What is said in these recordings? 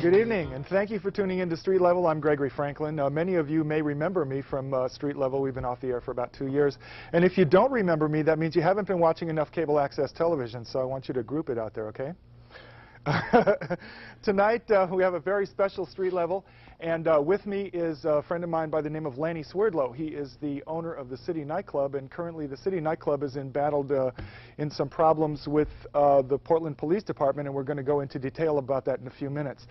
Good evening, and thank you for tuning in to Street Level. I'm Gregory Franklyn. Many of you may remember me from Street Level. We've been off the air for about 2 years. And if you don't remember me, that means you haven't been watching enough cable access television, so I want you to group it out there, okay? Tonight, we have a very special Street Level, and with me is a friend of mine by the name of Lanny Swerdlow. He is the owner of the City Nightclub, and currently the City Nightclub is embattled in some problems with the Portland Police Department, and we're going to go into detail about that in a few minutes.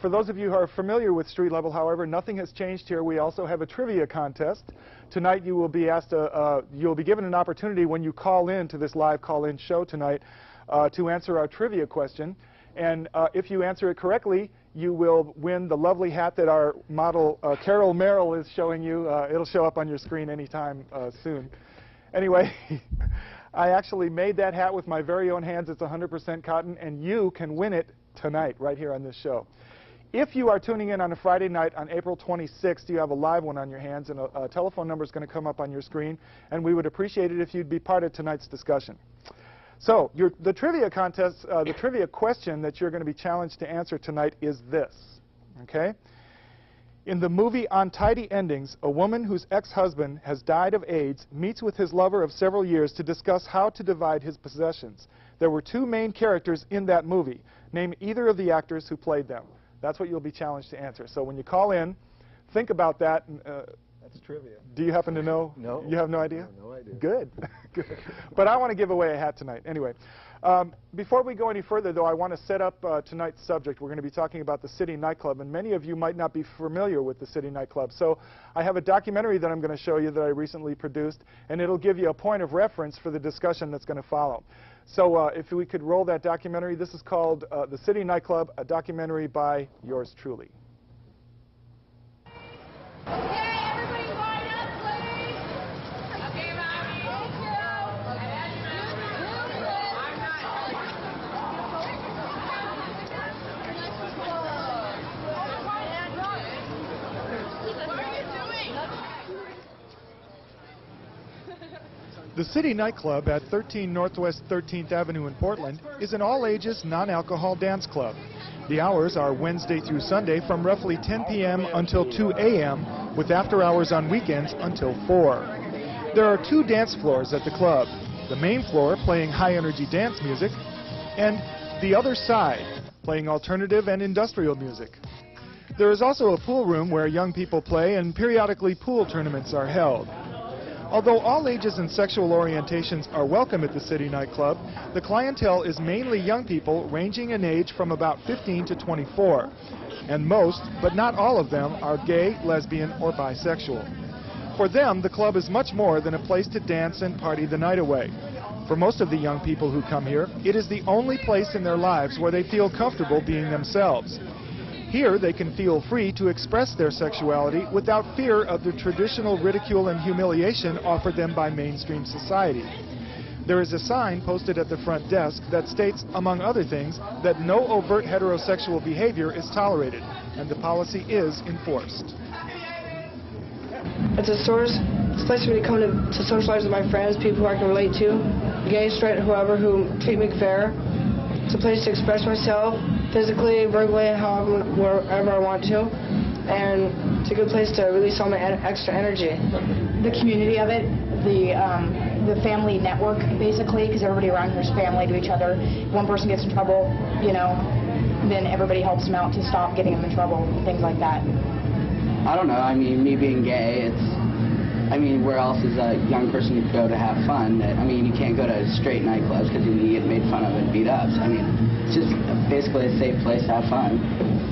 For those of you who are familiar with Street Level, however, nothing has changed here. We also have a trivia contest. Tonight you will be asked, you'll be given an opportunity when you call in to this live call-in show tonight to answer our trivia question. And if you answer it correctly, you will win the lovely hat that our model Carol Merrill is showing you. It'll show up on your screen anytime soon. Anyway, I actually made that hat with my very own hands. It's 100% cotton, and you can win it tonight right here on this show. If you are tuning in on a Friday night on April 26th, you have a live one on your hands, and a telephone number is going to come up on your screen, and we would appreciate it if you'd be part of tonight's discussion. So, the trivia contest, the trivia question that you're going to be challenged to answer tonight is this, okay? In the movie Untidy Endings, a woman whose ex-husband has died of AIDS meets with his lover of several years to discuss how to divide his possessions. There were two main characters in that movie. Name either of the actors who played them. That's what you'll be challenged to answer. So when you call in, think about that. That's trivia. Do you happen to know? No. You have no idea? No idea. Good. Good. But I want to give away a hat tonight. Anyway, before we go any further, though, I want to set up tonight's subject. We're going to be talking about the City Nightclub, and many of you might not be familiar with the City Nightclub. So I have a documentary that I'm going to show you that I recently produced, and it'll give you a point of reference for the discussion that's going to follow. So if we could roll that documentary. This is called The City Nightclub, a documentary by yours truly. The City Nightclub at 13 Northwest 13th Avenue in Portland is an all-ages, non-alcohol dance club. The hours are Wednesday through Sunday from roughly 10 p.m. until 2 a.m., with after-hours on weekends until 4. There are two dance floors at the club, the main floor playing high-energy dance music, and the other side playing alternative and industrial music. There is also a pool room where young people play, and periodically pool tournaments are held. Although all ages and sexual orientations are welcome at the City Nightclub, the clientele is mainly young people ranging in age from about 15 to 24. And most, but not all of them, are gay, lesbian, or bisexual. For them, the club is much more than a place to dance and party the night away. For most of the young people who come here, it is the only place in their lives where they feel comfortable being themselves. Here, they can feel free to express their sexuality without fear of the traditional ridicule and humiliation offered them by mainstream society. There is a sign posted at the front desk that states, among other things, that no overt heterosexual behavior is tolerated, and the policy is enforced. It's a source. It's a place for me to come to socialize with my friends, people who I can relate to, gay, straight, whoever, who treat me fair. It's a place to express myself physically, verbally, however, wherever I want to, and it's a good place to release all my extra energy. The community of it, the family network, basically, because everybody around here is family to each other. If one person gets in trouble, you know, then everybody helps them out to stop getting them in trouble, things like that. I don't know. I mean, me being gay, I mean, where else is a young person to go to have fun? I mean, you can't go to straight nightclubs because you get made fun of and beat up. So, I mean, it's just basically a safe place to have fun.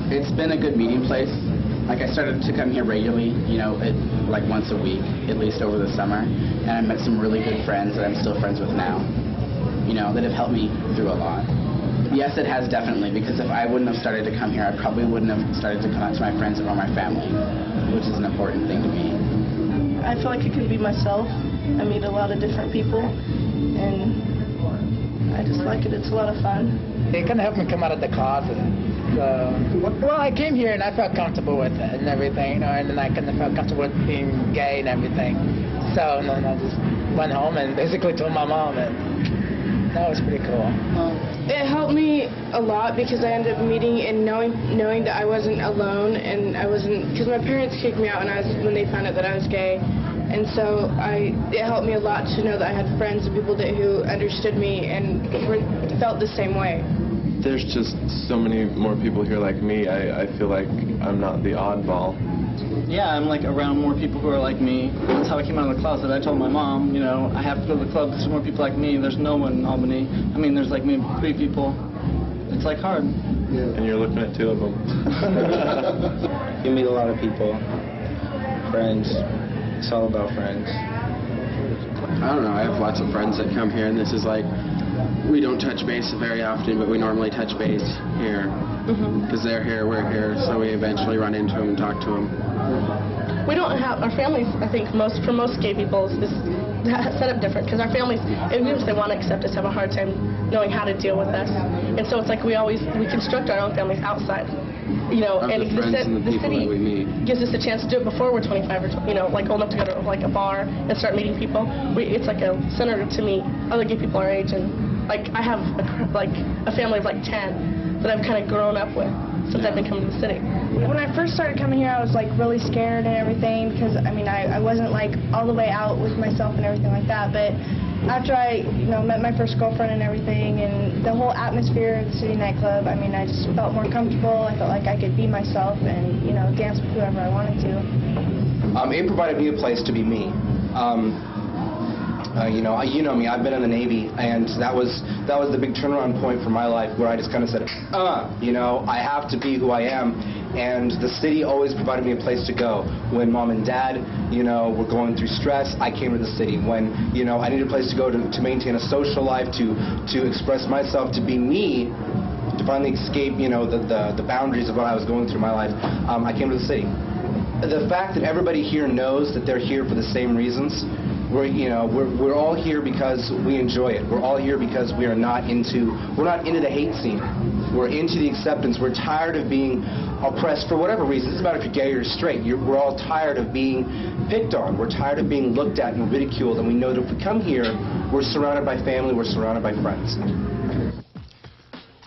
It's been a good meeting place. Like, I started to come here regularly, you know, like once a week, at least over the summer. And I met some really good friends that I'm still friends with now, you know, that have helped me through a lot. Yes, it has definitely, because if I wouldn't have started to come here, I probably wouldn't have started to come out to my friends or my family, which is an important thing to me. I feel like I can be myself. I meet a lot of different people, and I just like it. It's a lot of fun. It kind of helped me come out of the closet. Well, I came here and I felt comfortable with it and everything, you know, and then I kind of felt comfortable with being gay and everything. So then I just went home and basically told my mom, and That was pretty cool. It helped me a lot because I ended up meeting and knowing that I wasn't alone, and I wasn't, because my parents kicked me out when they found out that I was gay, and so it helped me a lot to know that I had friends and people who understood me and felt the same way. There's just so many more people here like me. I feel like I'm not the oddball. Yeah, I'm like around more people who are like me. That's how I came out of the closet. I told my mom, you know, I have to go to the club because there's more people like me. There's no one in Albany. I mean, there's like maybe 3 people. It's like hard. Yeah. And you're looking at 2 of them. You meet a lot of people, friends. It's all about friends. I don't know. I have lots of friends that come here, and this is like, we don't touch base very often, but we normally touch base here. Because they're here, we're here, so we eventually run into them and talk to them. We don't have, our families, I think, for most gay people, is set up different, because our families, even if they want to accept us, have a hard time knowing how to deal with us. And so it's like we construct our own families outside. You know, and the city gives us a chance to do it before we're 25 or, you know, like old enough to go to like a bar and start meeting people. It's like a center to meet other gay people our age, and like I have a family of like 10 that I've kind of grown up with since I've been coming to the city. When I first started coming here, I was like really scared and everything because I mean I wasn't like all the way out with myself and everything like that. But after I met my first girlfriend and everything, and the whole atmosphere of the City Nightclub, I mean I just felt more comfortable. I felt like I could be myself and dance with whoever I wanted to. It provided me a place to be me. You know me, I've been in the Navy, and that was the big turnaround point for my life where I just kind of said, I have to be who I am, and the city always provided me a place to go. When mom and dad, were going through stress, I came to the city. When, I needed a place to go to maintain a social life, to express myself, to be me, to finally escape, the boundaries of what I was going through in my life, I came to the city. The fact that everybody here knows that they're here for the same reasons. We're all here because we enjoy it. We're all here because we're not into the hate scene. We're into the acceptance. We're tired of being oppressed for whatever reason. It doesn't matter if you're gay or straight. We're all tired of being picked on. We're tired of being looked at and ridiculed. And we know that if we come here, we're surrounded by family. We're surrounded by friends.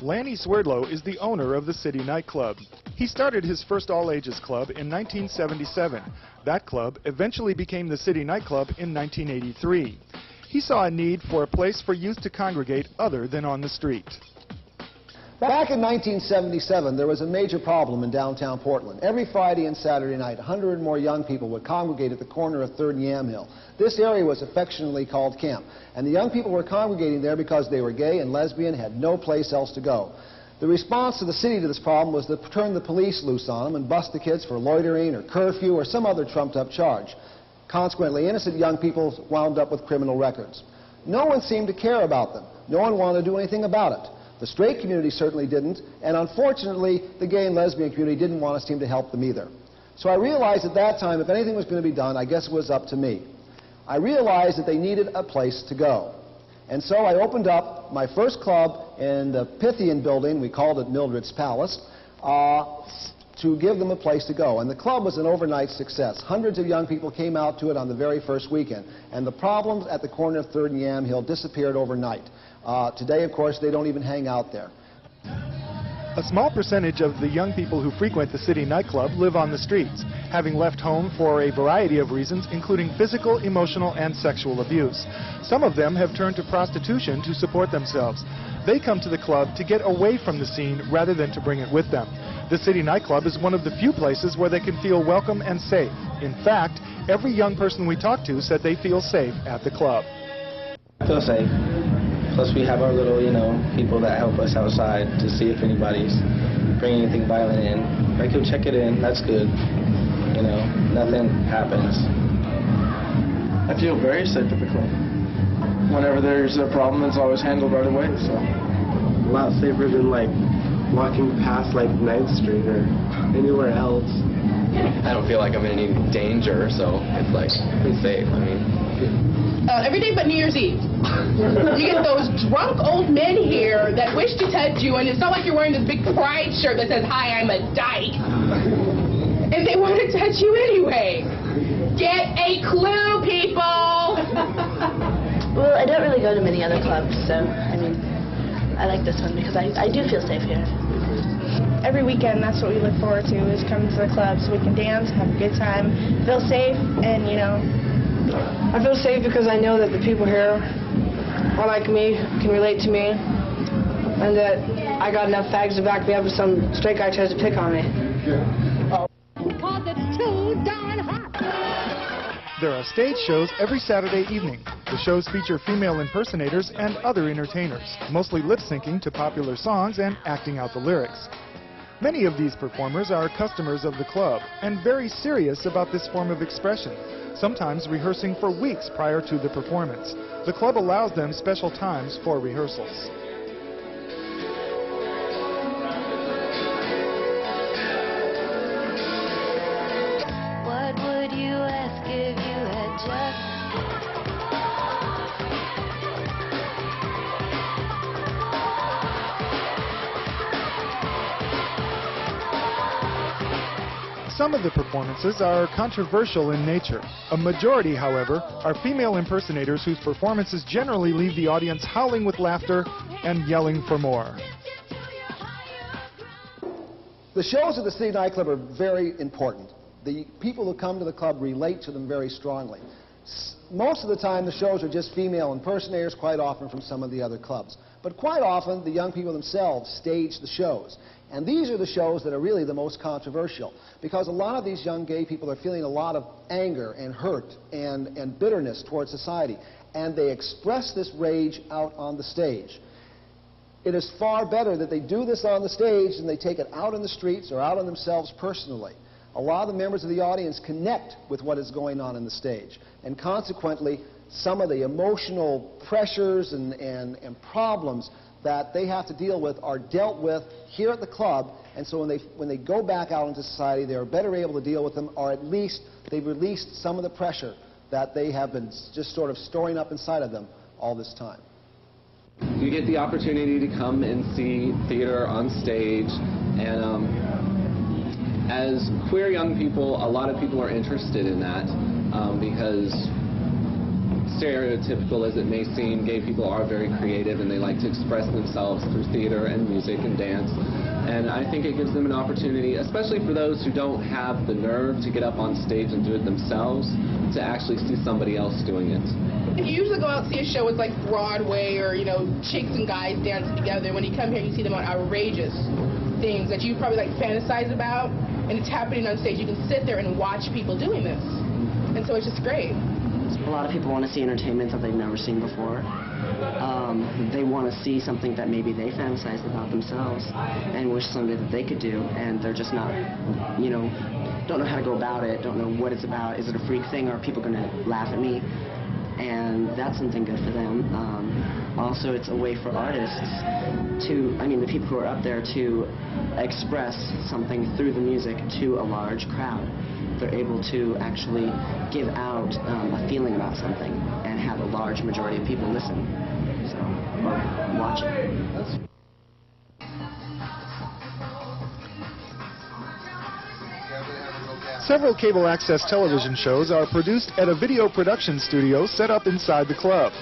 Lanny Swerdlow is the owner of the City Nightclub. He started his first all-ages club in 1977. That club eventually became the City Nightclub in 1983. He saw a need for a place for youth to congregate other than on the street. Back in 1977, there was a major problem in downtown Portland. Every Friday and Saturday night, 100 or more young people would congregate at the corner of 3rd and Yamhill. This area was affectionately called Camp, and the young people were congregating there because they were gay and lesbian, had no place else to go. The response of the city to this problem was to turn the police loose on them and bust the kids for loitering or curfew or some other trumped-up charge. Consequently, innocent young people wound up with criminal records. No one seemed to care about them. No one wanted to do anything about it. The straight community certainly didn't, and unfortunately, the gay and lesbian community didn't want to seem to help them either. So I realized at that time, if anything was going to be done, I guess it was up to me. I realized that they needed a place to go. And so I opened up my first club in the Pythian building, we called it Mildred's Palace, to give them a place to go. And the club was an overnight success. Hundreds of young people came out to it on the very first weekend. And the problems at the corner of 3rd and Yamhill disappeared overnight. Today, of course, they don't even hang out there. A small percentage of the young people who frequent the City Nightclub live on the streets, having left home for a variety of reasons, including physical, emotional, and sexual abuse. Some of them have turned to prostitution to support themselves. They come to the club to get away from the scene rather than to bring it with them. The City Nightclub is one of the few places where they can feel welcome and safe. In fact, every young person we talk to said they feel safe at the club. I feel safe. Plus we have our little, people that help us outside to see if anybody's bringing anything violent in. Like, he'll check it in, that's good. Nothing happens. I feel very safe at the club. Whenever there's a problem, it's always handled right away, so. A lot safer than, walking past, 9th Street or anywhere else. I don't feel like I'm in any danger, so it's, pretty safe, Every day but New Year's Eve. You get those drunk old men here that wish to touch you, and it's not like you're wearing this big pride shirt that says, "Hi, I'm a dyke." And they want to touch you anyway. Get a clue, people! Well, I don't really go to many other clubs, so, I mean, I like this one because I do feel safe here. Every weekend, that's what we look forward to, is coming to the club so we can dance, have a good time, feel safe, and, you know. I feel safe because I know that the people here are like me, can relate to me, and that I got enough fags to back me up if some straight guy tries to pick on me. Because it's too darn hot. There are stage shows every Saturday evening. The shows feature female impersonators and other entertainers, mostly lip-syncing to popular songs and acting out the lyrics. Many of these performers are customers of the club and very serious about this form of expression, sometimes rehearsing for weeks prior to the performance. The club allows them special times for rehearsals. What would you ask if you had just... Some of the performances are controversial in nature. A majority, however, are female impersonators whose performances generally leave the audience howling with laughter and yelling for more. The shows at the City Nightclub are very important. The people who come to the club relate to them very strongly. Most of the time, the shows are just female impersonators, quite often from some of the other clubs. But quite often, the young people themselves stage the shows. And these are the shows that are really the most controversial, because a lot of these young gay people are feeling a lot of anger and hurt and bitterness towards society, and they express this rage out on the stage. It is far better that they do this on the stage than they take it out in the streets or out on themselves personally. A lot of the members of the audience connect with what is going on in the stage, and consequently, some of the emotional pressures and problems that they have to deal with are dealt with here at the club, and so when they go back out into society, they're better able to deal with them, or at least they've released some of the pressure that they have been just sort of storing up inside of them all this time. You get the opportunity to come and see theater on stage, and as queer young people, a lot of people are interested in that because stereotypical as it may seem, gay people are very creative and they like to express themselves through theater and music and dance. And I think it gives them an opportunity, especially for those who don't have the nerve to get up on stage and do it themselves, to actually see somebody else doing it. You usually go out and see a show with like Broadway or, you know, chicks and guys dancing together. When you come here, you see them on outrageous things that you probably like fantasize about, and it's happening on stage. You can sit there and watch people doing this. And so it's just great. A lot of people want to see entertainment that they've never seen before. They want to see something that maybe they fantasize about themselves and wish someday that they could do, and they're just not, you know, don't know how to go about it, don't know what it's about. Is it a freak thing, or are people going to laugh at me? And that's something good for them. Also, it's a way for artists to, I mean, the people who are up there to express something through the music to a large crowd. They're able to actually give out a feeling about something and have a large majority of people listen, so, or watch it. Several cable access television shows are produced at a video production studio set up inside the club.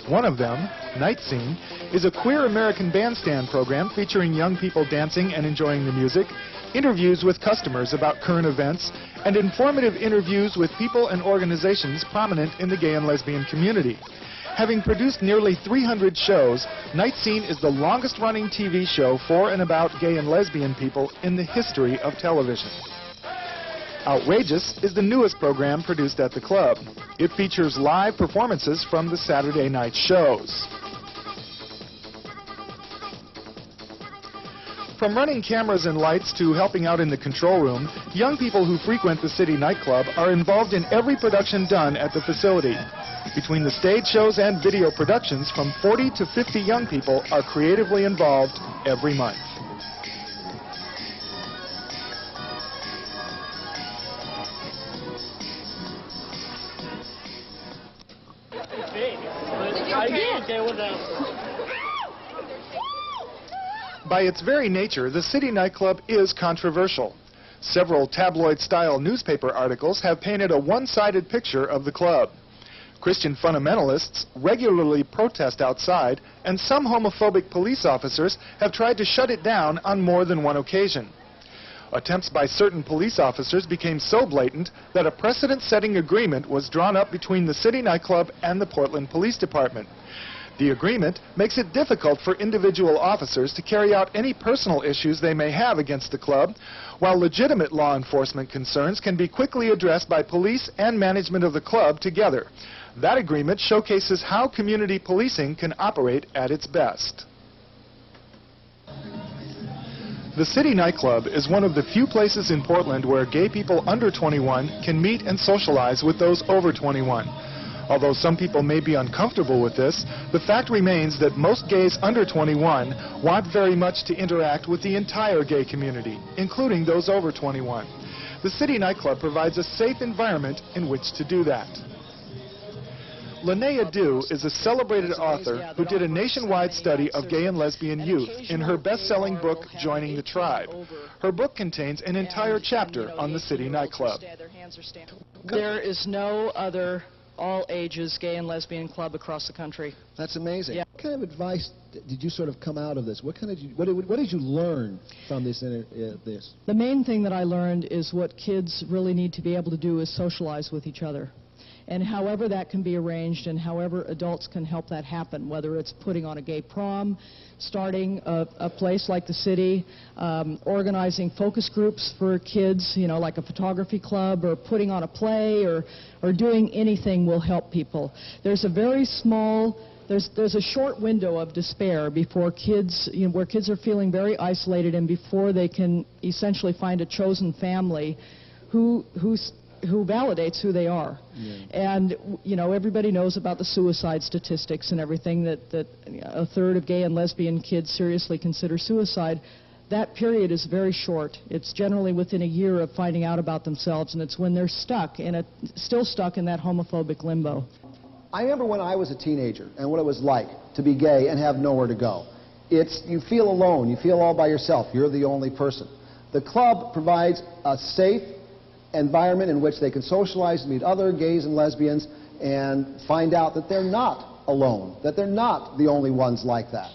One of them, Night Scene, is a queer American bandstand program featuring young people dancing and enjoying the music, interviews with customers about current events, and informative interviews with people and organizations prominent in the gay and lesbian community. Having produced nearly 300 shows, Night Scene is the longest-running TV show for and about gay and lesbian people in the history of television. Outrageous is the newest program produced at the club. It features live performances from the Saturday night shows. From running cameras and lights to helping out in the control room, young people who frequent the City Nightclub are involved in every production done at the facility. Between the stage shows and video productions, from 40 to 50 young people are creatively involved every month. By its very nature, the City Nightclub is controversial. Several tabloid-style newspaper articles have painted a one-sided picture of the club. Christian fundamentalists regularly protest outside, and some homophobic police officers have tried to shut it down on more than one occasion. Attempts by certain police officers became so blatant that a precedent-setting agreement was drawn up between the City Nightclub and the Portland Police Department. The agreement makes it difficult for individual officers to carry out any personal issues they may have against the club, while legitimate law enforcement concerns can be quickly addressed by police and management of the club together. That agreement showcases how community policing can operate at its best. The City Nightclub is one of the few places in Portland where gay people under 21 can meet and socialize with those over 21. Although some people may be uncomfortable with this, the fact remains that most gays under 21 want very much to interact with the entire gay community, including those over 21. The City Nightclub provides a safe environment in which to do that. Linnea Dew is a celebrated author who did a nationwide study of gay and lesbian youth in her best-selling book, Joining the Tribe. Her book contains an entire chapter on the City Nightclub. There is no other all-ages gay and lesbian club across the country. That's amazing. Yeah. What kind of advice did you sort of come out of this? What did you learn from this? The main thing that I learned is what kids really need to be able to do is socialize with each other. And however that can be arranged and however adults can help that happen, whether it's putting on a gay prom, starting a place like the city, organizing focus groups for kids, you know, like a photography club, or putting on a play, or doing anything will help people. There's a very small, there's a short window of despair before kids, you know, where kids are feeling very isolated and before they can essentially find a chosen family who validates who they are. Yeah. And, you know, everybody knows about the suicide statistics and everything, that a third of gay and lesbian kids seriously consider suicide. That period is very short. It's generally within a year of finding out about themselves, and it's when they're still stuck in that homophobic limbo. I remember when I was a teenager and what it was like to be gay and have nowhere to go. You feel alone. You feel all by yourself. You're the only person. The club provides a safe environment in which they can socialize, meet other gays and lesbians, and find out that they're not alone, that they're not the only ones like that.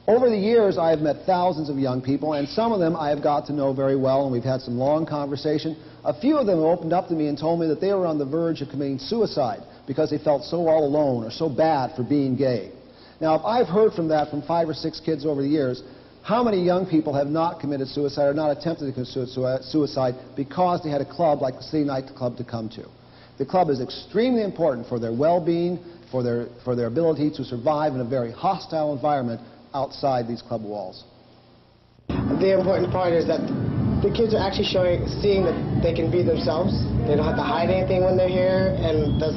Over the years, I have met thousands of young people, and some of them I have got to know very well, and we've had some long conversation. A few of them opened up to me and told me that they were on the verge of committing suicide because they felt so all alone or so bad for being gay. Now, if I've heard from that from 5 or 6 kids over the years, how many young people have not committed suicide or not attempted to commit suicide because they had a club like the City Nightclub to come to? The club is extremely important for their well-being, for their ability to survive in a very hostile environment outside these club walls. The important part is that the kids are actually seeing that they can be themselves. They don't have to hide anything when they're here, and that's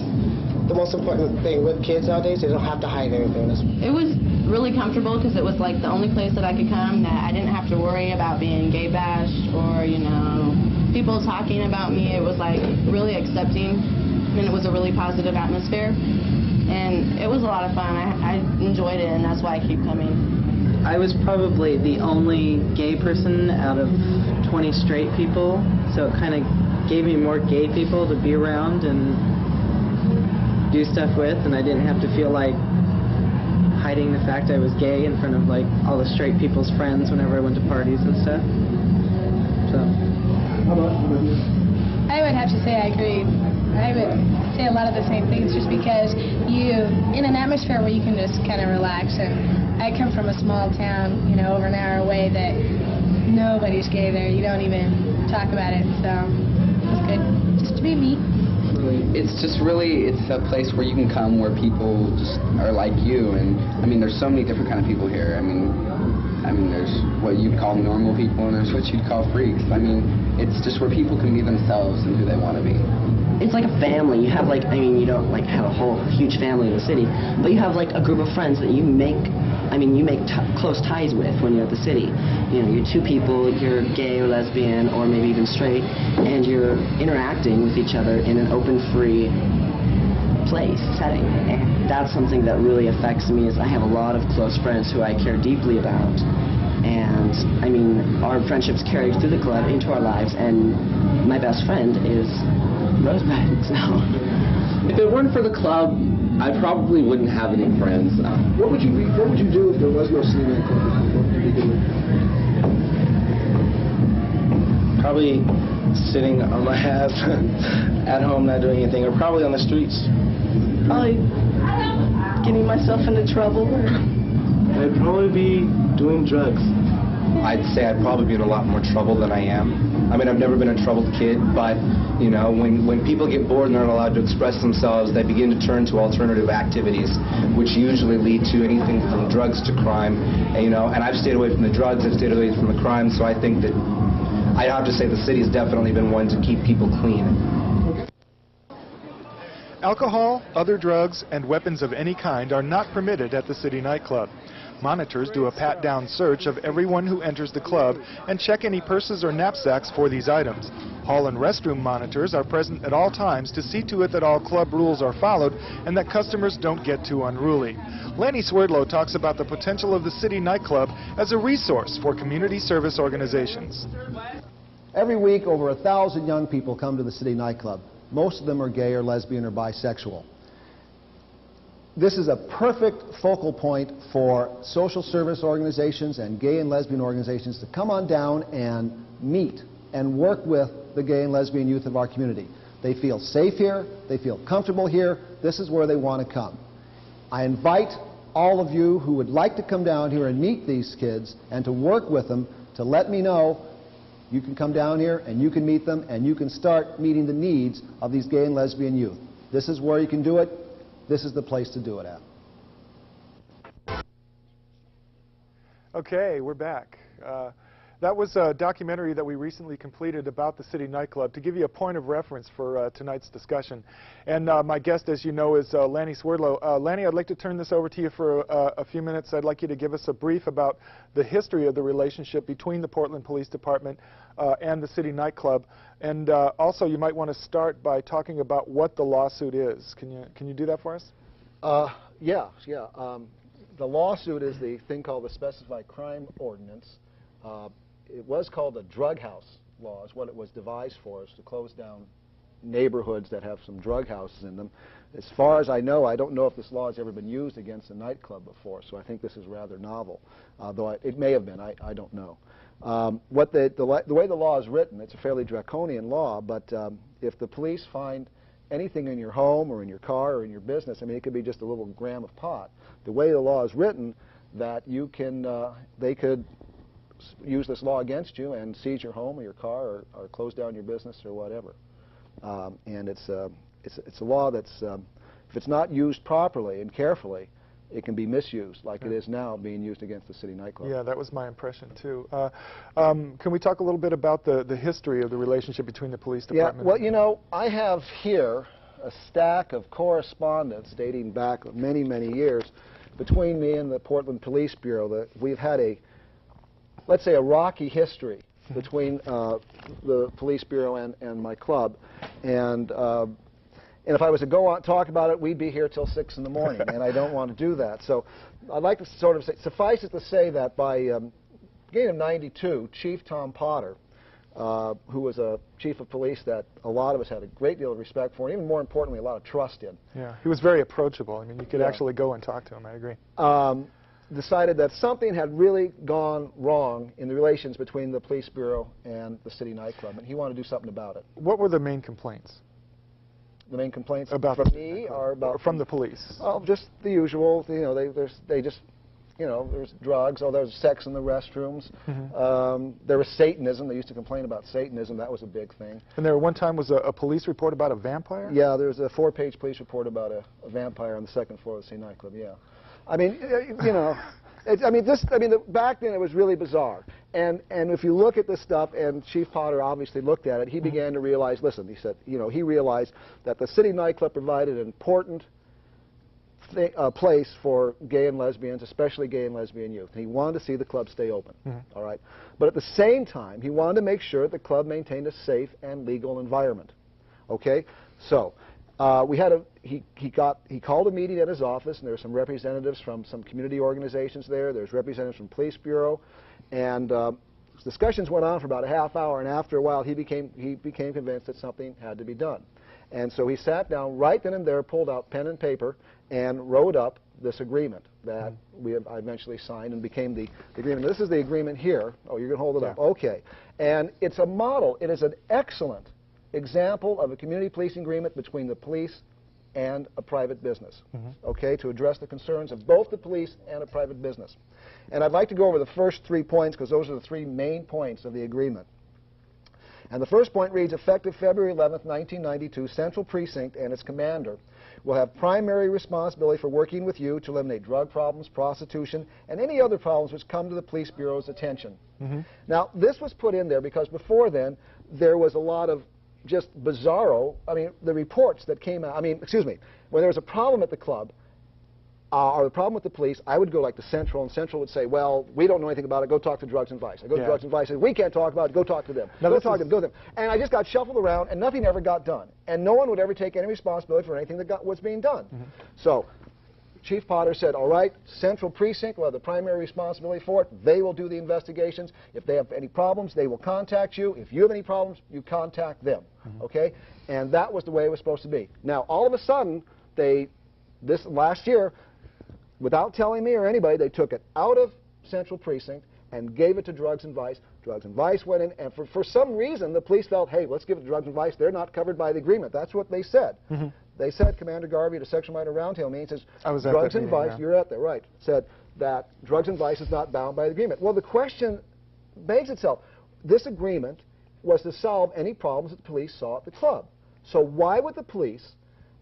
the most important thing with kids nowadays. They don't have to hide anything. It was really comfortable because it was like the only place that I could come that I didn't have to worry about being gay bashed or, you know, people talking about me. It was like really accepting, and it was a really positive atmosphere, and it was a lot of fun. I enjoyed it, and that's why I keep coming. I was probably the only gay person out of 20 straight people, so it kind of gave me more gay people to be around and do stuff with, and I didn't have to feel like hiding the fact I was gay in front of like all the straight people's friends whenever I went to parties and stuff. So I would have to say I agree. I would say a lot of the same things, just because in an atmosphere where you can just kind of relax. And I come from a small town, you know, over an hour away, that nobody's gay there. You don't even talk about it. So it's good just to be me. It's just really, it's a place where you can come where people just are like you, and I mean, there's so many different kind of people here. I mean, there's what you'd call normal people, and there's what you'd call freaks. I mean, it's just where people can be themselves and who they want to be. It's like a family. You have like, I mean, you don't like have a whole huge family in the city, but you have like a group of friends that you make close ties with when you're at the city. You know, you're 2 people, you're gay or lesbian or maybe even straight, and you're interacting with each other in an open, free setting. And that's something that really affects me, is I have a lot of close friends who I care deeply about. And, I mean, our friendships carried through the club into our lives, and my best friend is Rosebud, so If it weren't for the club, I probably wouldn't have any friends. What would you do if there was no city nightclub? What would you do? Probably sitting on my ass at home, not doing anything, or probably on the streets. Probably getting myself into trouble. I'd probably be doing drugs. I'd say I'd probably be in a lot more trouble than I am. I mean, I've never been a troubled kid, but, you know, when people get bored and they're not allowed to express themselves, they begin to turn to alternative activities, which usually lead to anything from drugs to crime. And, you know, and I've stayed away from the drugs, I've stayed away from the crime, so I think that I'd have to say the city has definitely been one to keep people clean. Alcohol, other drugs, and weapons of any kind are not permitted at the City Nightclub. Monitors do a pat-down search of everyone who enters the club and check any purses or knapsacks for these items. Hall and restroom monitors are present at all times to see to it that all club rules are followed and that customers don't get too unruly. Lanny Swerdlow talks about the potential of the City Nightclub as a resource for community service organizations. Every week, over 1,000 young people come to the City Nightclub. Most of them are gay or lesbian or bisexual. This is a perfect focal point for social service organizations and gay and lesbian organizations to come on down and meet and work with the gay and lesbian youth of our community. They feel safe here, they feel comfortable here, this is where they want to come. I invite all of you who would like to come down here and meet these kids and to work with them to let me know. You can come down here and you can meet them and you can start meeting the needs of these gay and lesbian youth. This is where you can do it. This is the place to do it at. Okay, we're back. That was a documentary that we recently completed about the City Nightclub to give you a point of reference for tonight's discussion. And my guest, as you know, is Lanny Swerdlow. Lanny, I'd like to turn this over to you for a few minutes. I'd like you to give us a brief about the history of the relationship between the Portland Police Department and the City Nightclub. And also, you might want to start by talking about what the lawsuit is. Can you do that for us? Yeah. The lawsuit is the thing called the Specified Crime Ordinance. It was called the drug house law, is what it was devised for, is to close down neighborhoods that have some drug houses in them. As far as I know, I don't know if this law has ever been used against a nightclub before, so I think this is rather novel, though it may have been, I don't know. The way the law is written, it's a fairly draconian law, but if the police find anything in your home or in your car or in your business, I mean, it could be just a little gram of pot. The way the law is written, that you can, they could use this law against you and seize your home or your car or close down your business or whatever. And it's a law that's, if it's not used properly and carefully, it can be misused like it is now being used against the City Nightclub. Yeah, that was my impression too. Can we talk a little bit about the history of the relationship between the police department? Yeah, well, you know, I have here a stack of correspondence dating back many, many years between me and the Portland Police Bureau. We've had a, let's say, a rocky history between the Police Bureau and my club. And if I was to go on talk about it, we'd be here till 6 in the morning, and I don't want to do that. So I'd like to sort of say, suffice it to say that by beginning of '92, Chief Tom Potter, who was a chief of police that a lot of us had a great deal of respect for, and even more importantly, a lot of trust in. Yeah, he was very approachable. I mean, you could actually go and talk to him, I agree. Decided that something had really gone wrong in the relations between the Police Bureau and the City Nightclub, and he wanted to do something about it. What were the main complaints? The main complaints about from me or about from the police? Oh, just the usual. You know, they just, you know, there's drugs. Oh, there's sex in the restrooms. There was Satanism. They used to complain about Satanism. That was a big thing. And there one time was a police report about a vampire? Yeah, there was a 4-page police report about a vampire on the 2nd floor of the City Nightclub. Yeah. I mean, you know, back then it was really bizarre. And if you look at this stuff, and Chief Potter obviously looked at it, he began to realize, listen, he said, you know, he realized that the City Nightclub provided an important place for gay and lesbians, especially gay and lesbian youth. And he wanted to see the club stay open, all right? But at the same time, he wanted to make sure the club maintained a safe and legal environment, okay? So he called a meeting at his office, and there were some representatives from some community organizations there. There's representatives from Police Bureau, and discussions went on for about a half hour. And after a while, he became convinced that something had to be done. And so he sat down right then and there, pulled out pen and paper, and wrote up this agreement that I eventually signed and became the agreement. This is the agreement here. Oh, you're going to hold it up. Okay. And it's a model. It is an excellent example of a community policing agreement between the police and a private business, okay, to address the concerns of both the police and a private business. And I'd like to go over the first 3 points because those are the 3 main points of the agreement. And the first point reads, effective February 11th, 1992, Central Precinct and its commander will have primary responsibility for working with you to eliminate drug problems, prostitution, and any other problems which come to the police bureau's attention. Now, this was put in there because before then, there was a lot of just bizarro, the reports that came out, when there was a problem at the club, or the problem with the police, I would go like to Central, and Central would say, well, we don't know anything about it, go talk to Drugs and Vice. I go to Drugs and Vice, and we can't talk about it, go talk to them. Go talk to them, go to them. And I just got shuffled around, and nothing ever got done. And no one would ever take any responsibility for anything that was being done. So Chief Potter said, all right, Central Precinct will have the primary responsibility for it. They will do the investigations. If they have any problems, they will contact you. If you have any problems, you contact them. Okay? And that was the way it was supposed to be. Now, all of a sudden, this last year, without telling me or anybody, they took it out of Central Precinct and gave it to Drugs and Vice. Drugs and Vice went in, and for some reason, the police felt, hey, let's give it to Drugs and Vice. They're not covered by the agreement. That's what they said. They said, Commander Garvey, at a Section Minor Roundtable meeting, says, Drugs and Vice, you're out there, right, said that Drugs and Vice is not bound by the agreement. Well, the question begs itself. This agreement was to solve any problems that the police saw at the club. So why would the police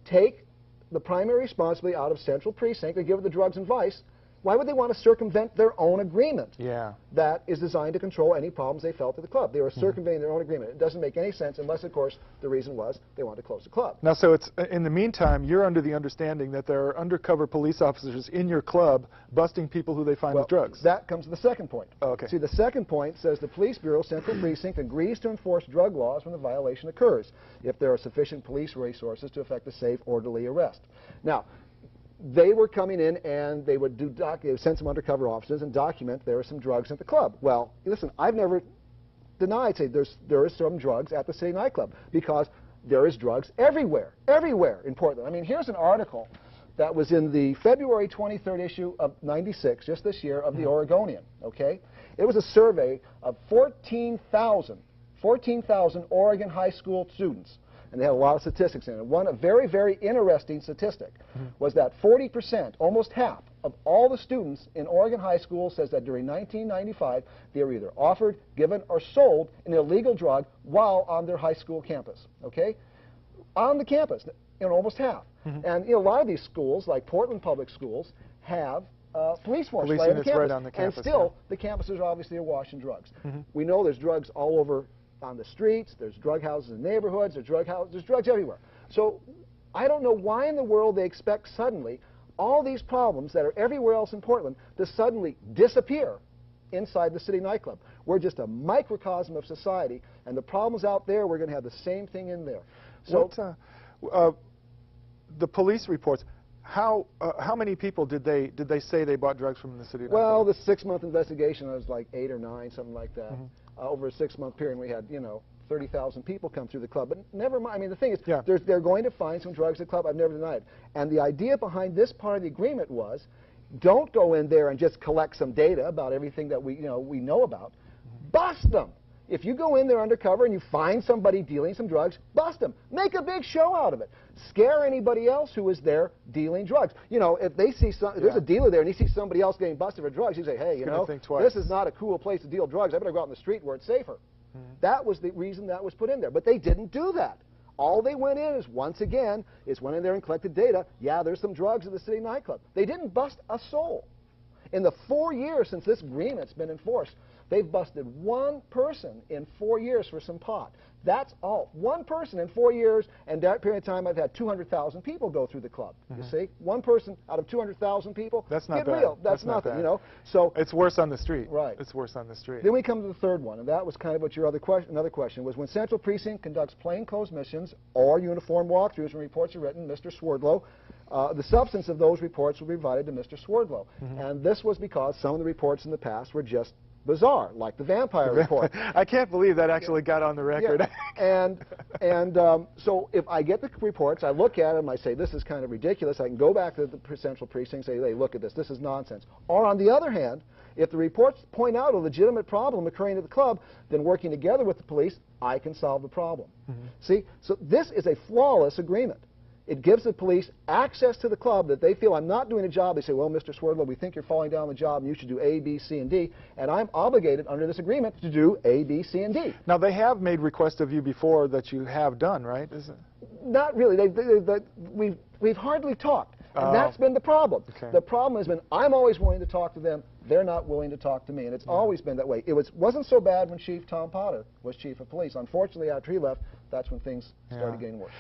take the primary responsibility out of Central Precinct and give it to Drugs and Vice? Why would they want to circumvent their own agreement that is designed to control any problems they felt at the club? They were circumventing their own agreement. It doesn't make any sense unless, of course, the reason was they wanted to close the club. Now, so it's in the meantime, you're under the understanding that there are undercover police officers in your club busting people who they find with drugs. That comes to the second point. See, the second point says the Police Bureau, Central Precinct, agrees to enforce drug laws when the violation occurs, if there are sufficient police resources to effect a safe, orderly arrest. Now, they were coming in and they would send some undercover officers and document there were some drugs at the club. Well, listen, I've never denied, say there is some drugs at the City Nightclub because there is drugs everywhere in Portland. I mean, here's an article that was in the February 23rd issue of '96, just this year, of the Oregonian, okay? It was a survey of 14,000 Oregon high school students. And they had a lot of statistics in it. One, a very, very interesting statistic was that 40%, almost half, of all the students in Oregon high school says that during 1995, they were either offered, given, or sold an illegal drug while on their high school campus, okay? On the campus, almost half. And a lot of these schools, like Portland Public Schools, have police force right on the campus. Right on the campus. And still, the campuses obviously are awash in drugs. We know there's drugs all over on the streets, there's drug houses in neighborhoods, there's drugs everywhere. So I don't know why in the world they expect suddenly all these problems that are everywhere else in Portland to suddenly disappear inside the City Nightclub. We're just a microcosm of society, and the problems out there, we're going to have the same thing in there. So the police reports, how many people did they say they bought drugs from the City Nightclub? Well, the 6-month investigation was like 8 or 9, something like that. Over a 6-month period, we had, 30,000 people come through the club. But never mind. I mean, the thing is, they're going to find some drugs at the club. I've never denied it. And the idea behind this part of the agreement was, don't go in there and just collect some data about everything that we know about. Bust them. If you go in there undercover and you find somebody dealing some drugs, bust them. Make a big show out of it. Scare anybody else who is there dealing drugs. If they see if there's a dealer there and he sees somebody else getting busted for drugs, you say, hey, this is not a cool place to deal drugs. I better go out in the street where it's safer. That was the reason that was put in there. But they didn't do that. All they went in is, once again, went in there and collected data. Yeah, there's some drugs at the City Nightclub. They didn't bust a soul. In the 4 years since this agreement's been enforced, they've busted one person in 4 years for some pot. That's all. One person in 4 years, and that period of time I've had 200,000 people go through the club. You see? One person out of 200,000 people. That's not get bad. real. That's nothing, So it's worse on the street. Right. It's worse on the street. Then we come to the third one, and that was kind of what your another question was. When Central Precinct conducts plainclothes missions or uniform walkthroughs when reports are written, Mr. Swerdlow, the substance of those reports will be provided to Mr. Swerdlow. And this was because some of the reports in the past were just bizarre, like the vampire report. I can't believe that actually got on the record. Yeah. So if I get the reports, I look at them, I say, this is kind of ridiculous. I can go back to the central precinct and say, hey, look at this. This is nonsense. Or on the other hand, if the reports point out a legitimate problem occurring at the club, then working together with the police, I can solve the problem. See? So this is a flawless agreement. It gives the police access to the club that they feel I'm not doing a job. They say, well, Mr. Swerdlow, we think you're falling down the job and you should do A, B, C, and D. And I'm obligated under this agreement to do A, B, C, and D. Now, they have made requests of you before that you have done, right? Is it? Not really. We've hardly talked. And that's been the problem. Okay. The problem has been I'm always willing to talk to them. They're not willing to talk to me. And it's always been that way. It wasn't so bad when Chief Tom Potter was chief of police. Unfortunately, after he left, that's when things started getting worse.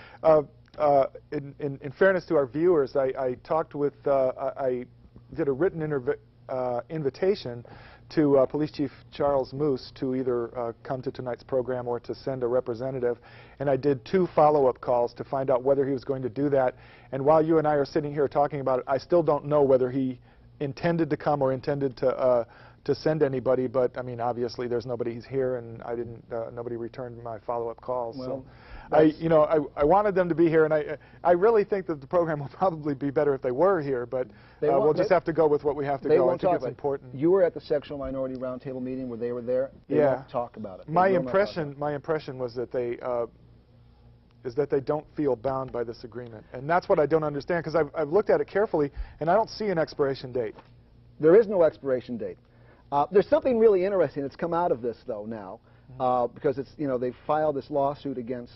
In fairness to our viewers, I talked with, I did a written invitation to Police Chief Charles Moose to either come to tonight's program or to send a representative, and I did 2 follow-up calls to find out whether he was going to do that. And while you and I are sitting here talking about it, I still don't know whether he intended to come or intended to send anybody, but I mean, obviously there's nobody here, and I didn't, nobody returned my follow-up calls. Well, so I wanted them to be here, and I really think that the program will probably be better if they were here, but we'll just have to go with what we have to go. I think it's important. You were at the Sexual Minority Roundtable meeting where they were there. They won't talk about it. My impression was that they don't feel bound by this agreement, and that's what I don't understand, because I've looked at it carefully, and I don't see an expiration date. There is no expiration date. There's something really interesting that's come out of this, though, now, because it's, they've filed this lawsuit against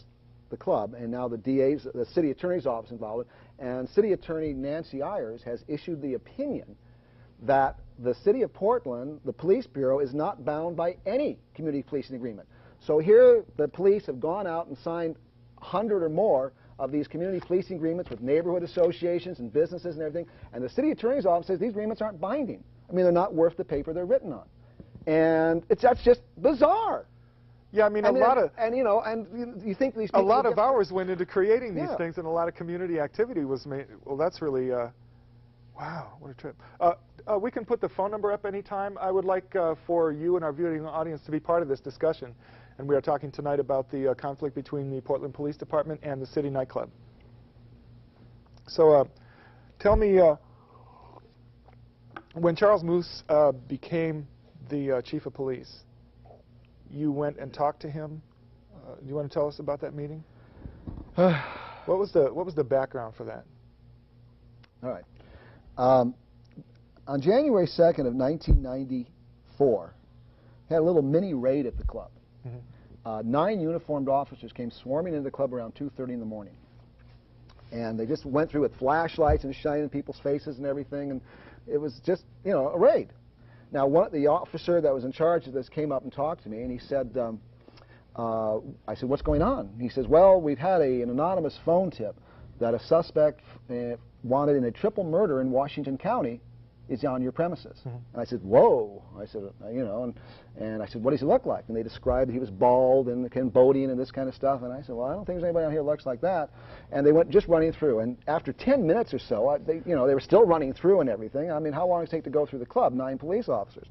the club, and now the city attorney's office involved, and City Attorney Nancy Ayers has issued the opinion that the City of Portland, the Police Bureau, is not bound by any community policing agreement. So here the police have gone out and signed 100 or more of these community policing agreements with neighborhood associations and businesses and everything, and the City Attorney's office says these agreements aren't binding. I mean, they're not worth the paper they're written on. And that's just bizarre. Yeah, I mean, you think these people... A lot of hours went into creating these things, and a lot of community activity was made. Well, that's really, wow, what a trip. We can put the phone number up anytime. I would like for you and our viewing audience to be part of this discussion. And we are talking tonight about the conflict between the Portland Police Department and the City Nightclub. So tell me, when Charles Moose became the chief of police, you went and talked to him. Do you want to tell us about that meeting? What was the background for that? All right. On January 2nd of 1994, we had a little mini raid at the club. 9 uniformed officers came swarming into the club around 2:30 in the morning. And they just went through with flashlights and shining in people's faces and everything, and it was just, a raid. Now, the officer that was in charge of this came up and talked to me, and he said, I said, what's going on? He says, well, we've had an anonymous phone tip that a suspect wanted in a triple murder in Washington County is on your premises. And I said, whoa. I said, and I said, what does he look like? And they described he was bald and Cambodian and this kind of stuff. And I said, well, I don't think there's anybody out here that looks like that. And they went just running through. And after 10 minutes or so, they were still running through and everything. I mean, how long does it take to go through the club? 9 police officers.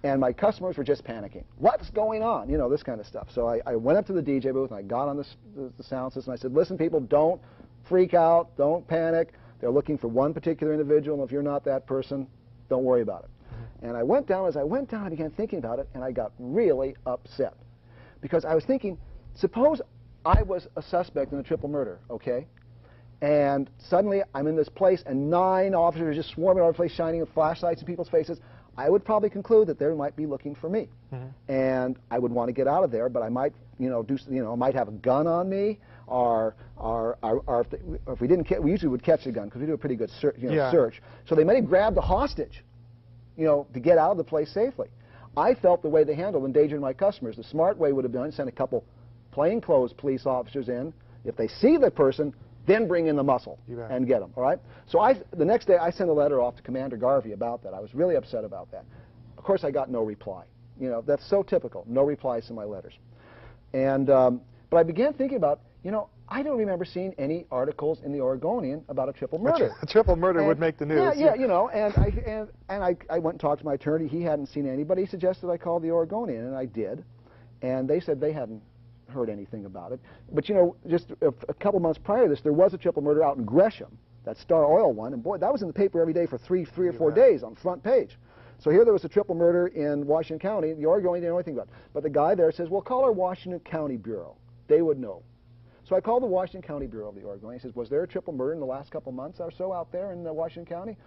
And my customers were just panicking. What's going on? This kind of stuff. So I went up to the DJ booth and I got on the sound system. I said, listen, people, don't freak out. Don't panic. They're looking for one particular individual, and if you're not that person, don't worry about it. And I went down. As I went down, I began thinking about it, and I got really upset. Because I was thinking, suppose I was a suspect in a triple murder, okay? And suddenly I'm in this place, and 9 officers are just swarming all over the place, shining with flashlights in people's faces. I would probably conclude that they might be looking for me. And I would want to get out of there, but I might, might have a gun on me, or if we didn't, we usually would catch a gun because we do a pretty good search. So they may have grabbed the hostage, to get out of the place safely. I felt the way they handled endangering my customers. The smart way would have been to send a couple plainclothes police officers in. If they see the person, then bring in the muscle and get them. All right. So the next day I sent a letter off to Commander Garvey about that. I was really upset about that. Of course, I got no reply. That's so typical. No replies to my letters. And but I began thinking about, I don't remember seeing any articles in the Oregonian about a triple murder. A triple murder would make the news. Yeah, you know, and I went and talked to my attorney. He hadn't seen anybody. He suggested I call the Oregonian, and I did. And they said they hadn't heard anything about it. But, you know, just a couple months prior to this, there was a triple murder out in Gresham, that Star Oil one, and boy, that was in the paper every day for three or four days on the front page. So here there was a triple murder in Washington County. The Oregonian didn't know anything about it. But the guy there says, well, call our Washington County Bureau. They would know. So I called the Washington County Bureau of the Oregonian. He says, was there a triple murder in the last couple months or so out there in Washington County?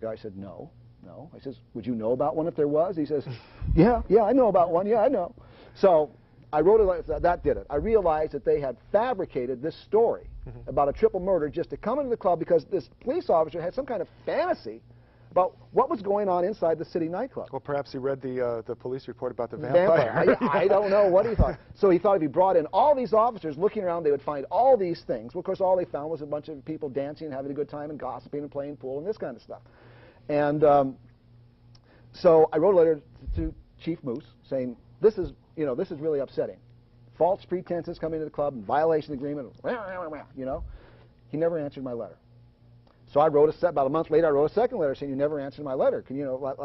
The guy said, no. I says, would you know about one if there was? He says, yeah, I know about one. Yeah, I know. So I wrote a letter. That did it. I realized that they had fabricated this story about a triple murder just to come into the club because this police officer had some kind of fantasy about what was going on inside the city nightclub. Well, perhaps he read the police report about the vampire. I don't know what he thought. So he thought if he brought in all these officers looking around, they would find all these things. Well, of course, all they found was a bunch of people dancing and having a good time and gossiping and playing pool and this kind of stuff. And so I wrote a letter to Chief Moose saying, this is really upsetting. False pretenses coming to the club, violation of the agreement, you know. He never answered my letter. So I wrote about a month later, I wrote a second letter saying, you never answered my letter.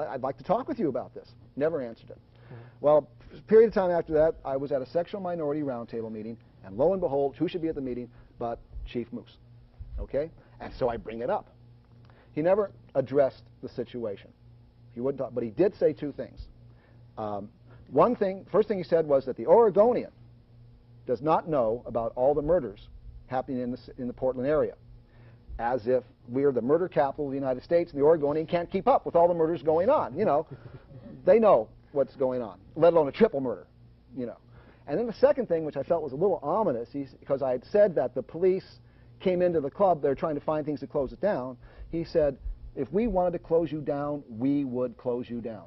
I'd like to talk with you about this. Never answered it. Well, a period of time after that, I was at a sexual minority roundtable meeting, and lo and behold, who should be at the meeting but Chief Moose, okay? And so I bring it up. He never addressed the situation. He wouldn't talk, but he did say two things. First thing he said was that the Oregonian does not know about all the murders happening in the Portland area, as if we're the murder capital of the United States and the Oregonian can't keep up with all the murders going on. You know, they know what's going on, let alone a triple murder, you know. And then the second thing, which I felt was a little ominous, because I had said that the police came into the club, they're trying to find things to close it down. He said, if we wanted to close you down, we would close you down.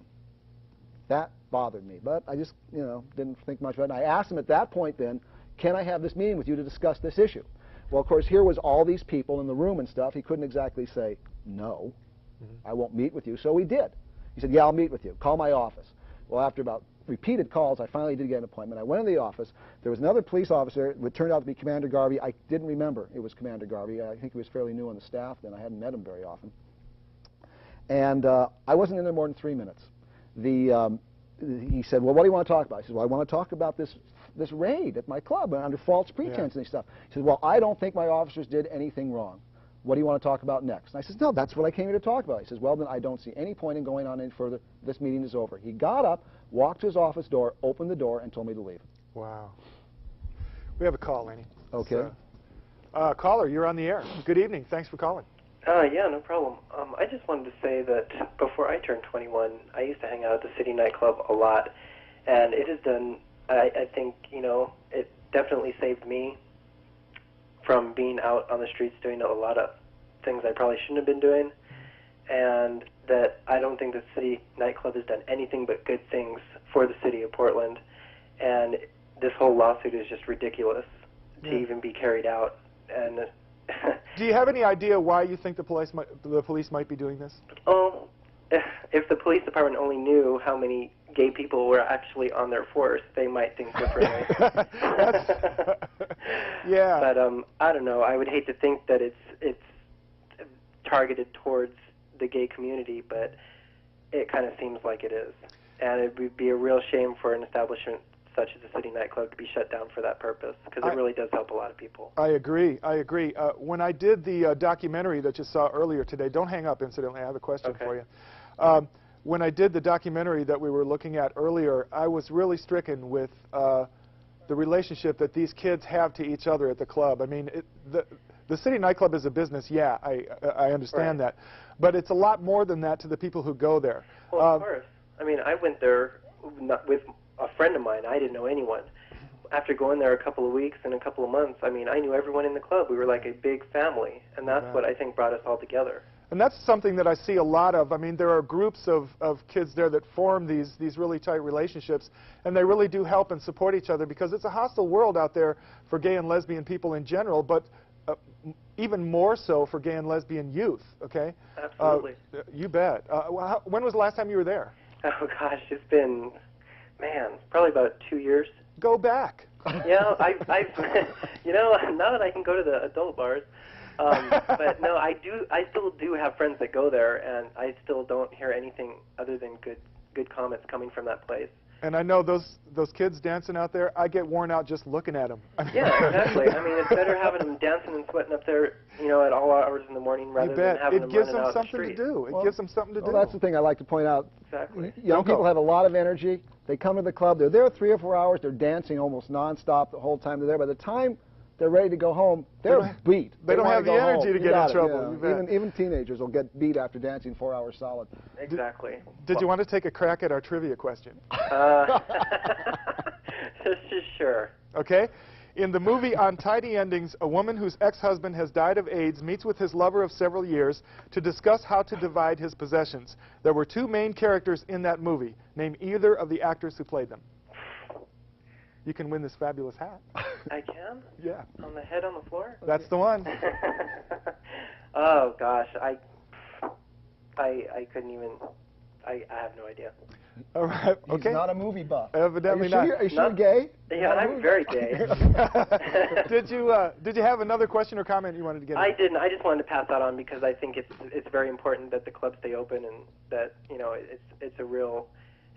That bothered me, but I just, you know, didn't think much about it. And I asked him at that point then, can I have this meeting with you to discuss this issue? Well, of course, here was all these people in the room and stuff. He couldn't exactly say, no, I won't meet with you. So he did. He said, yeah, I'll meet with you. Call my office. Well, after about repeated calls, I finally did get an appointment. I went to the office. There was another police officer. It turned out to be Commander Garvey. I didn't remember it was Commander Garvey. I think he was fairly new on the staff then. I hadn't met him very often. And I wasn't in there more than 3 minutes. He said, well, what do you want to talk about? I said, well, I want to talk about this raid at my club under false pretense and stuff. He said, well, I don't think my officers did anything wrong. What do you want to talk about next? And I said, no, that's what I came here to talk about. He says, well, then I don't see any point in going on any further. This meeting is over. He got up, walked to his office door, opened the door, and told me to leave. Wow. We have a call, Lanny. Okay. So, caller, you're on the air. Good evening. Thanks for calling. Yeah, no problem. I just wanted to say that before I turned 21, I used to hang out at the City Nightclub a lot, and it has done, I think, you know, it definitely saved me from being out on the streets doing a lot of things I probably shouldn't have been doing, and that I don't think the City Nightclub has done anything but good things for the city of Portland, and this whole lawsuit is just ridiculous to even be carried out. And do you have any idea why you think the police might be doing this? Oh, if the police department only knew how many gay people were actually on their force, they might think differently. Yeah. But I don't know. I would hate to think that it's targeted towards the gay community, but it kind of seems like it is. And it would be a real shame for an establishment such as the City Nightclub to be shut down for that purpose, because it really does help a lot of people. I agree. When I did the documentary that you saw earlier today, don't hang up, incidentally, I have a question for you. When I did the documentary that we were looking at earlier, I was really stricken with the relationship that these kids have to each other at the club. I mean, the City Nightclub is a business, yeah, I understand that, but it's a lot more than that to the people who go there. Well, of course. I mean, I went there with a friend of mine. I didn't know anyone. After going there a couple of weeks and a couple of months, I mean, I knew everyone in the club. We were like a big family, and that's what I think brought us all together. And that's something that I see a lot of. I mean, there are groups of kids there that form these really tight relationships, and they really do help and support each other, because it's a hostile world out there for gay and lesbian people in general, but even more so for gay and lesbian youth, okay? Absolutely. You bet. When was the last time you were there? Oh, gosh, it's been, man, probably about 2 years. Go back. Yeah, I've you know, now that I can go to the adult bars, but no, I still do have friends that go there, and I still don't hear anything other than good comments coming from that place. And I know those kids dancing out there, I get worn out just looking at them. Yeah, exactly. I mean, it's better having them dancing and sweating up there, you know, at all hours in the morning rather than having them running out in the street. It gives them something to do. It gives them something to do. Well, that's the thing I like to point out. Exactly. Young people have a lot of energy. They come to the club. They're there 3 or 4 hours. They're dancing almost nonstop the whole time they're there. By the time they're ready to go home, they're beat. They don't have the energy to get in trouble. Yeah. Even teenagers will get beat after dancing 4 hours solid. Exactly. Did you want to take a crack at our trivia question? Sure. Okay. In the movie Untidy Endings, a woman whose ex-husband has died of AIDS meets with his lover of several years to discuss how to divide his possessions. There were 2 main characters in that movie. Name either of the actors who played them. You can win this fabulous hat. I can? Yeah. On the head on the floor? That's the one. Oh, gosh. I couldn't even... I have no idea. All right. Okay. He's not a movie buff. Evidently not. Are you sure gay? Yeah, I'm very gay. Did you have another question or comment you wanted to get? I didn't. I just wanted to pass that on because I think it's very important that the club stay open and that, you know, it's a real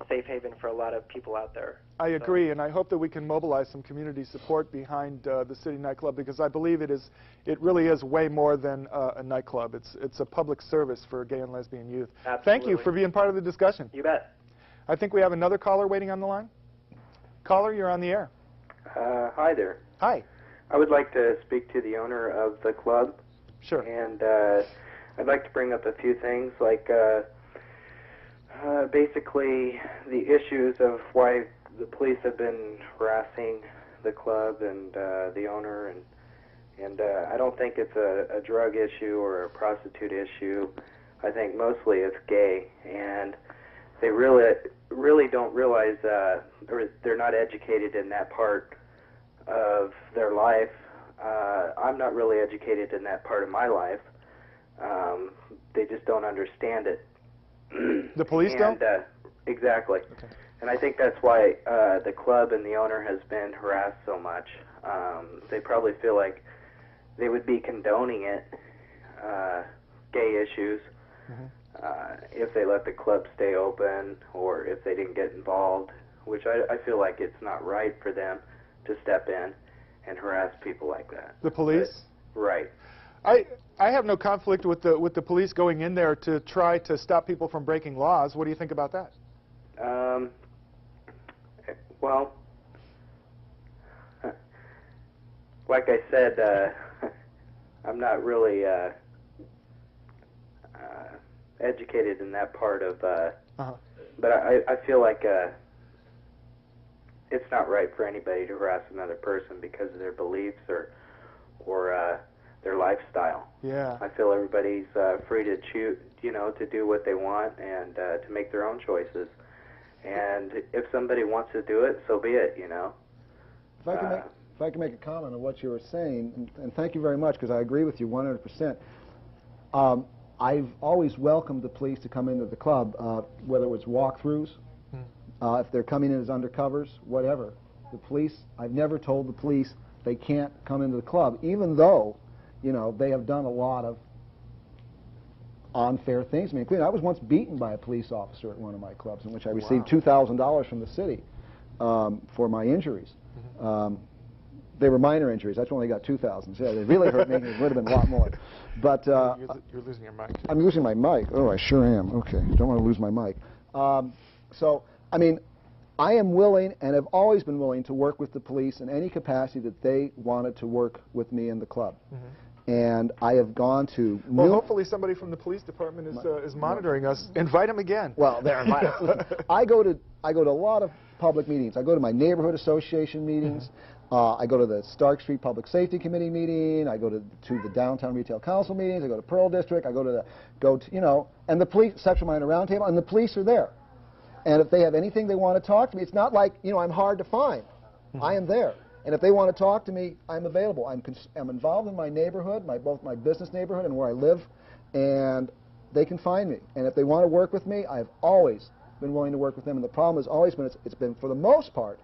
safe haven for a lot of people out there. I agree, and I hope that we can mobilize some community support behind the City Nightclub, because I believe it really is way more than a nightclub. It's a public service for gay and lesbian youth. Absolutely. Thank you for being part of the discussion. You bet. I think we have another caller waiting on the line. Caller, you're on the air. Hi there. Hi. I would like to speak to the owner of the club. Sure. And I'd like to bring up a few things, like basically the issues of why the police have been harassing the club and the owner, and I don't think it's a drug issue or a prostitute issue. I think mostly it's gay, and they really don't realize, or they're not educated in that part of their life. I'm not really educated in that part of my life. They just don't understand it. The police don't? Exactly. Okay. And I think that's why the club and the owner has been harassed so much. They probably feel like they would be condoning it, gay issues, if they let the club stay open or if they didn't get involved, which I feel like it's not right for them to step in and harass people like that. The police? But, right. I have no conflict with the police going in there to try to stop people from breaking laws. What do you think about that? Well, like I said, I'm not really educated in that part of, but I feel like it's not right for anybody to harass another person because of their beliefs or their lifestyle. Yeah. I feel everybody's free to choose, you know, to do what they want and to make their own choices. And if somebody wants to do it, so be it, you know. If I can make a comment on what you were saying, and thank you very much, because I agree with you 100%. I've always welcomed the police to come into the club, whether it was walkthroughs, if they're coming in as undercovers, whatever. The police, I've never told the police they can't come into the club, even though, you know, they have done a lot of unfair things. I mean, I was once beaten by a police officer at one of my clubs in which I received $2,000 from the city for my injuries. They were minor injuries. That's when I got 2,000. So yeah, they really hurt me. It would have been a lot more. But you're losing your mic. I'm losing my mic. Oh, I sure am. Okay, don't want to lose my mic. So, I mean, I am willing and have always been willing to work with the police in any capacity that they wanted to work with me in the club. And I have gone to... Well, hopefully somebody from the police department is monitoring us. Invite them again. Well, they're invited. I go to a lot of public meetings. I go to my neighborhood association meetings. I go to the Stark Street Public Safety Committee meeting. I go to the Downtown Retail Council meetings. I go to Pearl District. I go to you know, and the police, Sexual Minor Roundtable, and the police are there. And if they have anything they want to talk to me, it's not like, you know, I'm hard to find. I am there. And if they want to talk to me, I'm available. I'm involved in my neighborhood, both my business neighborhood and where I live, and they can find me. And if they want to work with me, I've always been willing to work with them. And the problem has always been, it's been, for the most part,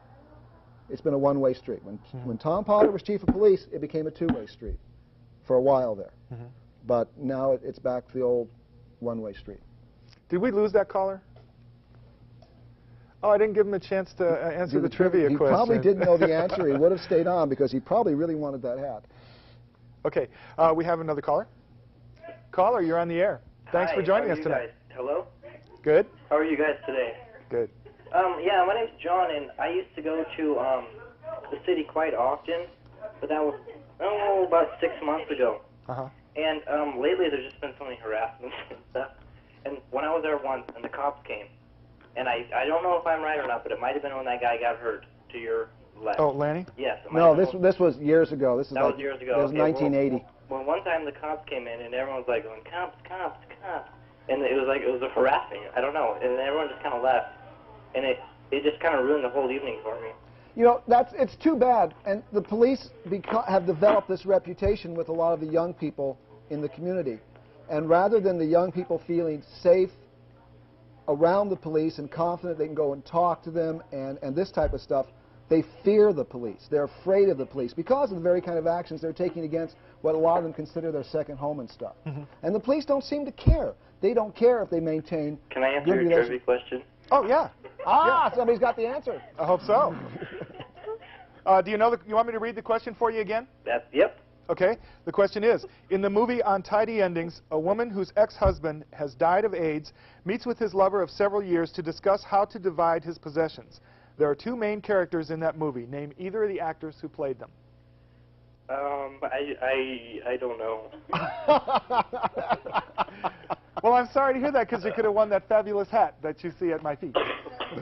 it's been a one-way street. When Tom Pollard was chief of police, it became a two-way street for a while there. But now it's back to the old one-way street. Did we lose that caller? Oh, I didn't give him a chance to answer the trivia question. He probably didn't know the answer. He would have stayed on because he probably really wanted that hat. Okay, we have another caller. Caller, you're on the air. Thanks for joining us tonight. Hello? Good? How are you guys today? Good. Yeah, my name's John, and I used to go to the city quite often, but that was, about 6 months ago. And lately there's just been so many harassments and stuff. And when I was there once, and the cops came, and I don't know if I'm right or not, but it might have been when that guy got hurt to your left. Oh, Lanny? Yes. No, this was years ago. That was years ago. That was 1980. Well, one time the cops came in, and everyone was like going, cops, cops, cops. And it was like, it was a harassing. I don't know. And everyone just kind of left. And it just kind of ruined the whole evening for me. You know, it's too bad. And the police have developed this reputation with a lot of the young people in the community. And rather than the young people feeling safe around the police and confident they can go and talk to them and this type of stuff, they fear the police. They're afraid of the police because of the very kind of actions they're taking against what a lot of them consider their second home and stuff. And the police don't seem to care. They don't care if they maintain. Can I answer your trivia question? Oh, yeah. Somebody's got the answer. I hope so. Do you know you want me to read the question for you again? Yep. Okay. The question is, in the movie Untidy Endings, a woman whose ex-husband has died of AIDS meets with his lover of several years to discuss how to divide his possessions. There are two main characters in that movie. Name either of the actors who played them. I don't know. Well, I'm sorry to hear that because you could have won that fabulous hat that you see at my feet.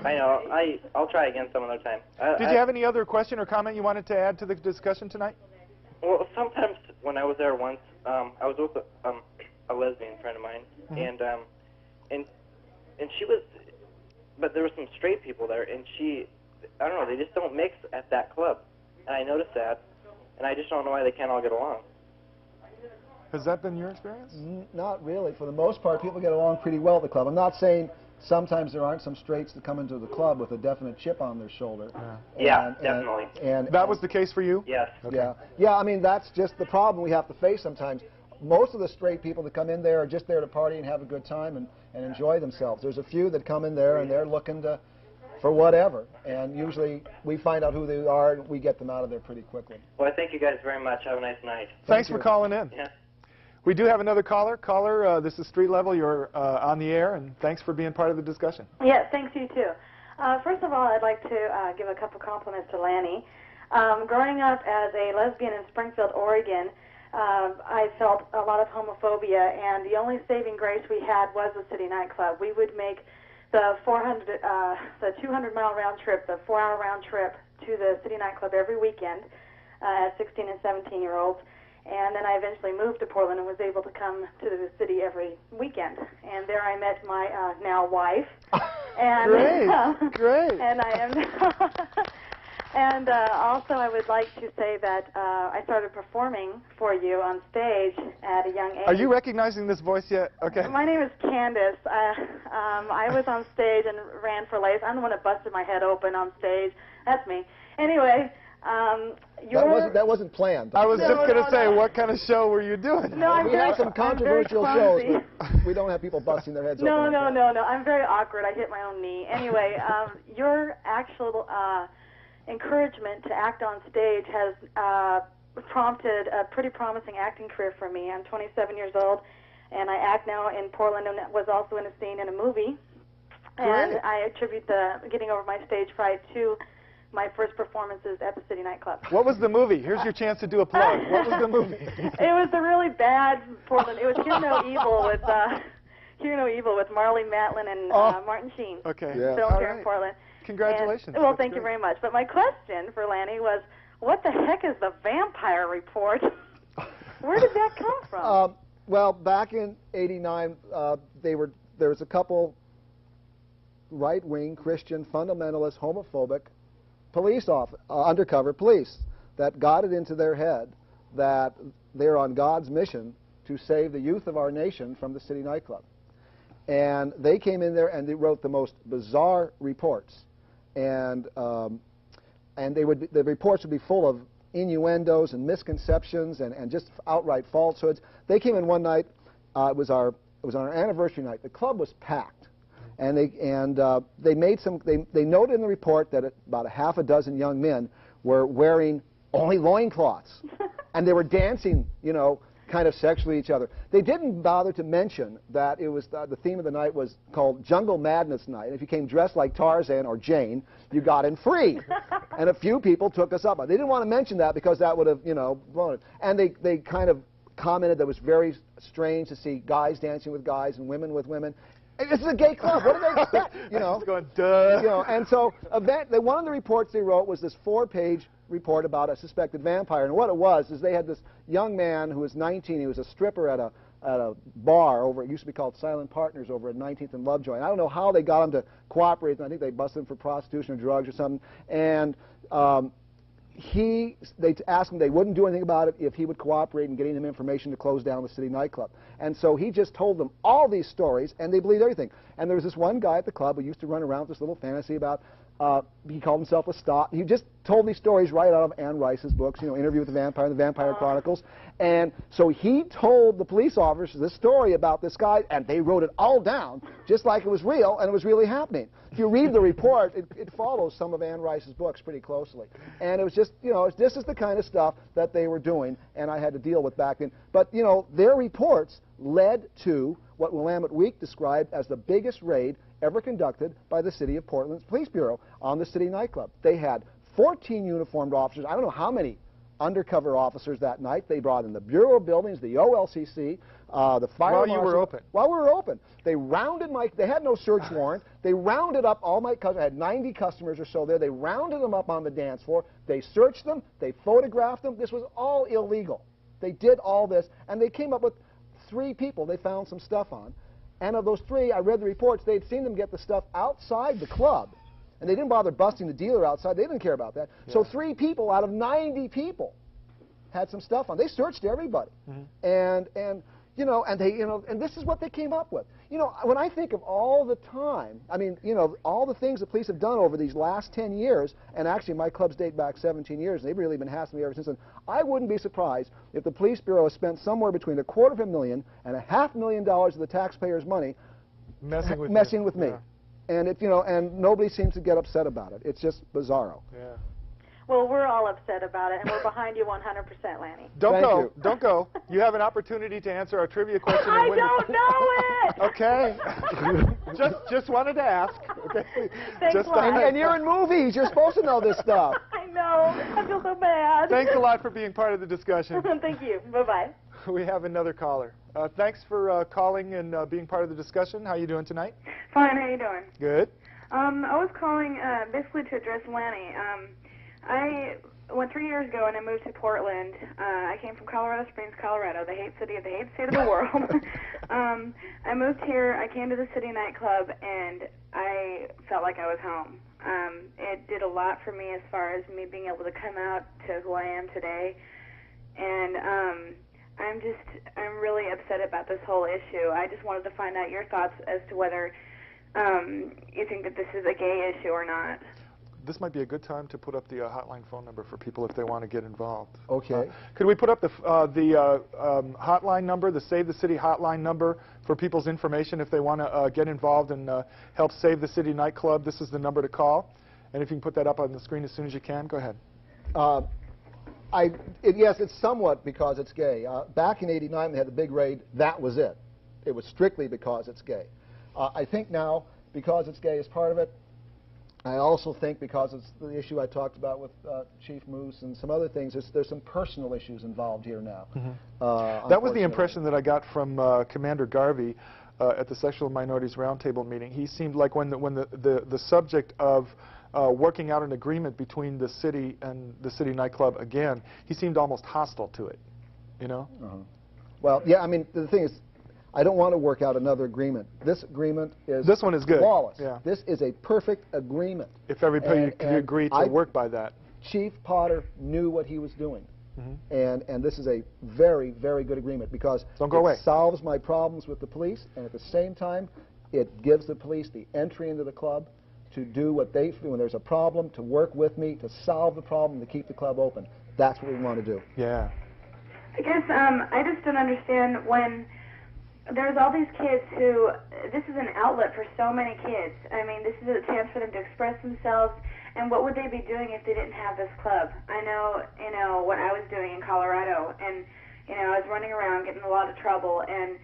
I know. I'll try again some other time. Did you have any other question or comment you wanted to add to the discussion tonight? Well, sometimes when I was there once, I was with a lesbian friend of mine, and she was, but there were some straight people there, and I don't know, they just don't mix at that club, and I noticed that, and I just don't know why they can't all get along. Has that been your experience? Not really. For the most part, people get along pretty well at the club. I'm not saying sometimes there aren't some straights that come into the club with a definite chip on their shoulder. Yeah, definitely. And that was the case for you? Yes. Okay. Yeah, I mean, that's just the problem we have to face sometimes. Most of the straight people that come in there are just there to party and have a good time and enjoy themselves. There's a few that come in there and they're looking for whatever, and usually we find out who they are and we get them out of there pretty quickly. Well, I thank you guys very much. Have a nice night. Thanks for calling in. Yeah. We do have another caller. Caller, this is Street Level. You're on the air, and thanks for being part of the discussion. Yeah, thanks, you too. First of all, I'd like to give a couple compliments to Lanny. Growing up as a lesbian in Springfield, Oregon, I felt a lot of homophobia, and the only saving grace we had was the City Nightclub. We would make the 200-mile round trip, the 4-hour round trip to the City Nightclub every weekend as 16 and 17-year-olds. And then I eventually moved to Portland and was able to come to the city every weekend. And there I met my now wife. And, Great. And I am. And also I would like to say that I started performing for you on stage at a young age. Are you recognizing this voice yet? Okay. My name is Candace. I was on stage and ran for lace. I'm the one that busted my head open on stage. That's me. Anyway. That wasn't planned. I was just going to say, what kind of show were you doing? No, we have some controversial shows, but we don't have people busting their heads open. No. I'm very awkward. I hit my own knee. Anyway, your actual encouragement to act on stage has prompted a pretty promising acting career for me. I'm 27 years old, and I act now in Portland and was also in a scene in a movie. And I attribute the getting over my stage fright to my first performances at the City Nightclub. What was the movie? Here's your chance to do a plug. What was the movie? It was a really bad Portland. It was Hear No Evil with Marley Matlin and Martin Sheen. Okay. Filmed here in Portland. Congratulations. And, well, thank you very much. But my question for Lanny was, what the heck is the Vampire Report? Where did that come from? Well, back in '89, there was a couple right-wing Christian fundamentalist homophobic undercover police that got it into their head that they're on God's mission to save the youth of our nation from the City Nightclub. And they came in there and they wrote the most bizarre reports. And and the reports would be full of innuendos and misconceptions and just outright falsehoods. They came in one night. It was on our anniversary night. The club was packed, and they made some. They noted in the report that about a half a dozen young men were wearing only loincloths, and they were dancing, you know, kind of sexually each other. They didn't bother to mention that it was the theme of the night was called Jungle Madness Night. And if you came dressed like Tarzan or Jane, you got in free. And a few people took us up on it. They didn't want to mention that because that would have, you know, blown it. And they kind of commented that it was very strange to see guys dancing with guys and women with women. This is a gay club. What do they expect? You know, just going, duh. You know, and so one of the reports they wrote was this 4-page report about a suspected vampire. And what it was is they had this young man who was 19. He was a stripper at a bar over. It used to be called Silent Partners over at 19th and Lovejoy. And I don't know how they got him to cooperate. I think they busted him for prostitution or drugs or something. And they asked him, they wouldn't do anything about it if he would cooperate in getting them information to close down the city nightclub. And so he just told them all these stories, and they believed everything. And there was this one guy at the club who used to run around with this little fantasy about, he called himself a stalker. He just told these stories right out of Anne Rice's books, you know, Interview with the Vampire, the Vampire Chronicles. And so he told the police officers this story about this guy, and they wrote it all down, just like it was real, and it was really happening. If you read the report, it follows some of Anne Rice's books pretty closely. And it was just, you know, this is the kind of stuff that they were doing, and I had to deal with back then. But, you know, their reports led to what Willamette Week described as the biggest raid ever conducted by the City of Portland's Police Bureau on the city nightclub. They had 14 uniformed officers. I don't know how many undercover officers that night. They brought in the Bureau of Buildings, the OLCC, the fire marshal. While you were open. While we were open. They rounded they had no search warrant. They rounded up all my customers. I had 90 customers or so there. They rounded them up on the dance floor. They searched them. They photographed them. This was all illegal. They did all this, and they came up with 3 people they found some stuff on. And of those 3, I read the reports, they'd seen them get the stuff outside the club. And they didn't bother busting the dealer outside. They didn't care about that. Yeah. So 3 people out of 90 people had some stuff on. They searched everybody. And you know, and they, you know, and this is what they came up with. You know, when I think of all the time, I mean, you know, all the things the police have done over these last 10 years, and actually my clubs date back 17 years, and they've really been hassling me ever since then. I wouldn't be surprised if the police bureau has spent somewhere between $250,000 and $500,000 of the taxpayers' money messing with me. Yeah. And it, you know, and nobody seems to get upset about it. It's just bizarro. Yeah. Well, we're all upset about it, and we're behind you 100%, Lanny. Don't go. You have an opportunity to answer our trivia question. I don't know it! Okay. just wanted to ask. Okay. Thanks a lot. And you're in movies. You're supposed to know this stuff. I know. I feel so bad. Thanks a lot for being part of the discussion. Thank you. Bye-bye. We have another caller. Thanks for calling and being part of the discussion. How are you doing tonight? Fine. How you doing? Good. I was calling basically to address Lanny. I went 3 years ago and I moved to Portland. I came from Colorado Springs, Colorado, the hate city of the hate state of the world. I moved here. I came to the city nightclub and I felt like I was home. It did a lot for me as far as me being able to come out to who I am today. And I'm really upset about this whole issue. I just wanted to find out your thoughts as to whether you think that this is a gay issue or not. This might be a good time to put up the hotline phone number for people if they want to get involved. Okay. Could we put up the hotline number, the Save the City hotline number for people's information if they want to get involved and help save the City nightclub? This is the number to call. And if you can put that up on the screen as soon as you can, go ahead. Yes, it's somewhat because it's gay. Back in '89, they had the big raid. That was it. It was strictly because it's gay. I think now, because it's gay is part of it. I also think because it's the issue I talked about with Chief Moose and some other things, there's some personal issues involved here now. That was the impression that I got from Commander Garvey at the Sexual Minorities Roundtable meeting. He seemed like when the subject of working out an agreement between the city and the city nightclub again, he seemed almost hostile to it, you know? Well, yeah, I mean, the thing is, I don't want to work out another agreement. This agreement is This one is good. Flawless. Yeah. This is a perfect agreement. If everybody could agree to work by that. Chief Potter knew what he was doing. And this is a very, very good agreement because it solves my problems with the police, and at the same time, it gives the police the entry into the club, to do what they feel when there's a problem, to work with me, to solve the problem, to keep the club open. That's what we want to do. Yeah. I guess I just don't understand when there's all these kids who, this is an outlet for so many kids. I mean, this is a chance for them to express themselves, and what would they be doing if they didn't have this club? I know, what I was doing in Colorado, and, I was running around getting in a lot of trouble, and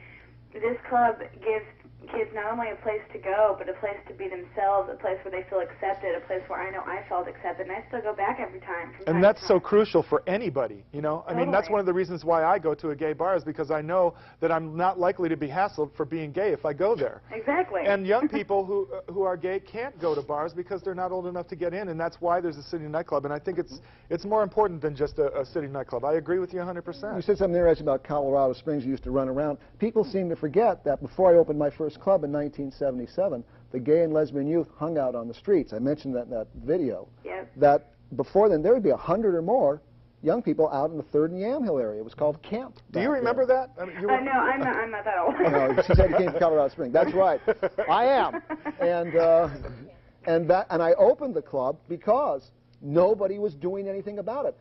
this club gives kids not only a place to go, but a place to be themselves, a place where they feel accepted, a place where I know I felt accepted, and I still go back every time. And that's so crucial for anybody, I mean, that's one of the reasons why I go to a gay bar, is because I know that I'm not likely to be hassled for being gay if I go there. Exactly. And young people who are gay can't go to bars because they're not old enough to get in, and that's why there's a city nightclub. And I think it's more important than just a city nightclub. I agree with you 100%. You said something interesting about Colorado Springs. You used to run around. People seem to forget that before I opened my first club in 1977, the gay and lesbian youth hung out on the streets. I mentioned that in that video. Yes. That before then, there would be 100 or more young people out in the 3rd and Yamhill area. It was called camp. Do you remember that? I mean, No, I'm not that old. No, she said he came from Colorado Springs. That's right. I am. And I opened the club because nobody was doing anything about it.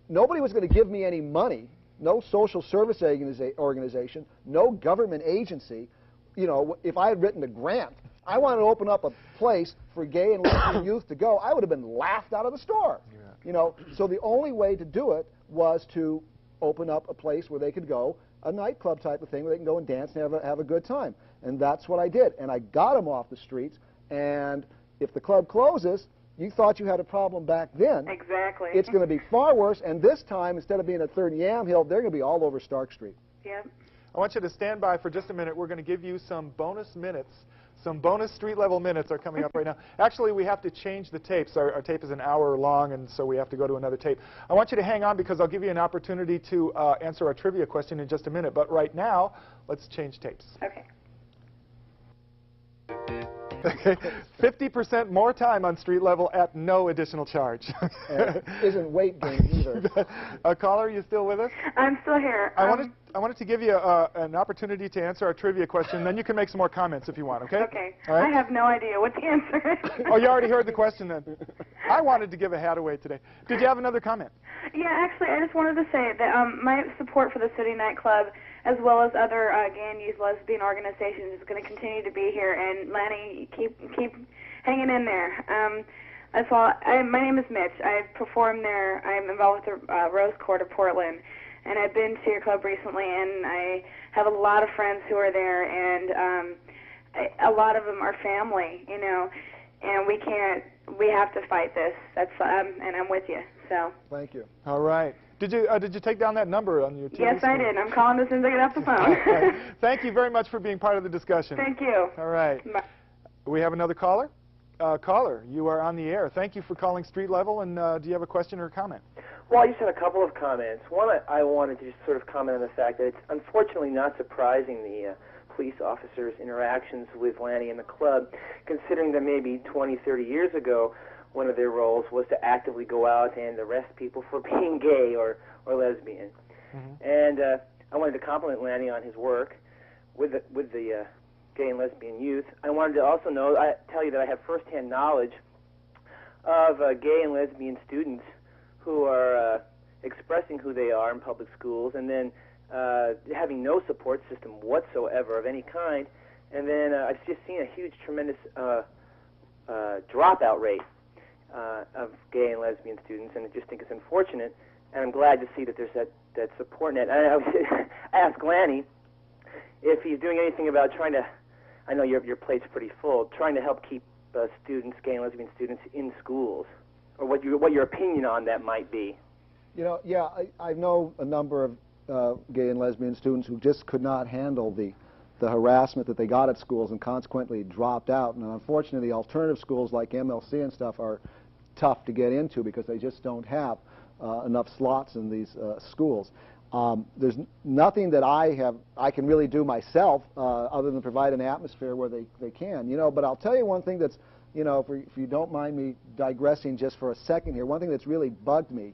Nobody was going to give me any money. No social service organization, no government agency. If I had written a grant, I wanted to open up a place for gay and lesbian youth to go, I would have been laughed out of the store. Yeah. So the only way to do it was to open up a place where they could go, a nightclub type of thing, where they can go and dance and have a good time. And that's what I did. And I got them off the streets. And if the club closes, you thought you had a problem back then. Exactly. It's going to be far worse. And this time, instead of being at 3rd and Yamhill, they're going to be all over Stark Street. Yep. I want you to stand by for just a minute. We're going to give you some bonus minutes. Some bonus street-level minutes are coming up right now. Actually, we have to change the tapes. Our tape is an hour long, and so we have to go to another tape. I want you to hang on because I'll give you an opportunity to answer our trivia question in just a minute. But right now, let's change tapes. Okay. Okay, 50% more time on street level at no additional charge. Isn't weight gain either. Caller, are you still with us? I'm still here. I wanted to give you an opportunity to answer our trivia question, then you can make some more comments if you want, okay? Okay. All right? I have no idea what the answer is. Oh, you already heard the question then. I wanted to give a hat away today. Did you have another comment? Yeah, actually, I just wanted to say that my support for the City Nightclub, as well as other gay and youth lesbian organizations, is going to continue to be here. And Lanny, keep hanging in there. That's all. My name is Mitch. I perform there. I'm involved with the Rose Court of Portland, and I've been to your club recently, and I have a lot of friends who are there, and a lot of them are family, and we have to fight this. And I'm with you. So. Thank you. All right. Did you take down that number on your TV Yes, screen? I did. I'm calling as soon as I get off the phone. Thank you very much for being part of the discussion. Thank you. All right. Bye. We have another caller. Caller, you are on the air. Thank you for calling Street Level, and do you have a question or a comment? Well, I just had a couple of comments. One, I wanted to just sort of comment on the fact that it's unfortunately not surprising the police officers' interactions with Lanny and the club, considering that maybe 20, 30 years ago, one of their roles was to actively go out and arrest people for being gay or lesbian. Mm-hmm. And I wanted to compliment Lanny on his work with the gay and lesbian youth. I wanted to also tell you that I have firsthand knowledge of gay and lesbian students who are expressing who they are in public schools and then having no support system whatsoever of any kind. And then I've just seen a huge, tremendous dropout rate of gay and lesbian students, and I just think it's unfortunate. And I'm glad to see that there's that support net. I asked Lanny if he's doing anything about trying to, I know your plate's pretty full, trying to help keep students, gay and lesbian students, in schools, or what your opinion on that might be. Yeah, I know a number of gay and lesbian students who just could not handle the harassment that they got at schools and consequently dropped out. And unfortunately, alternative schools like MLC and stuff are tough to get into because they just don't have enough slots in these schools. There's nothing that I can really do myself other than provide an atmosphere where they can, But I'll tell you one thing that's, if you don't mind me digressing just for a second here, one thing that's really bugged me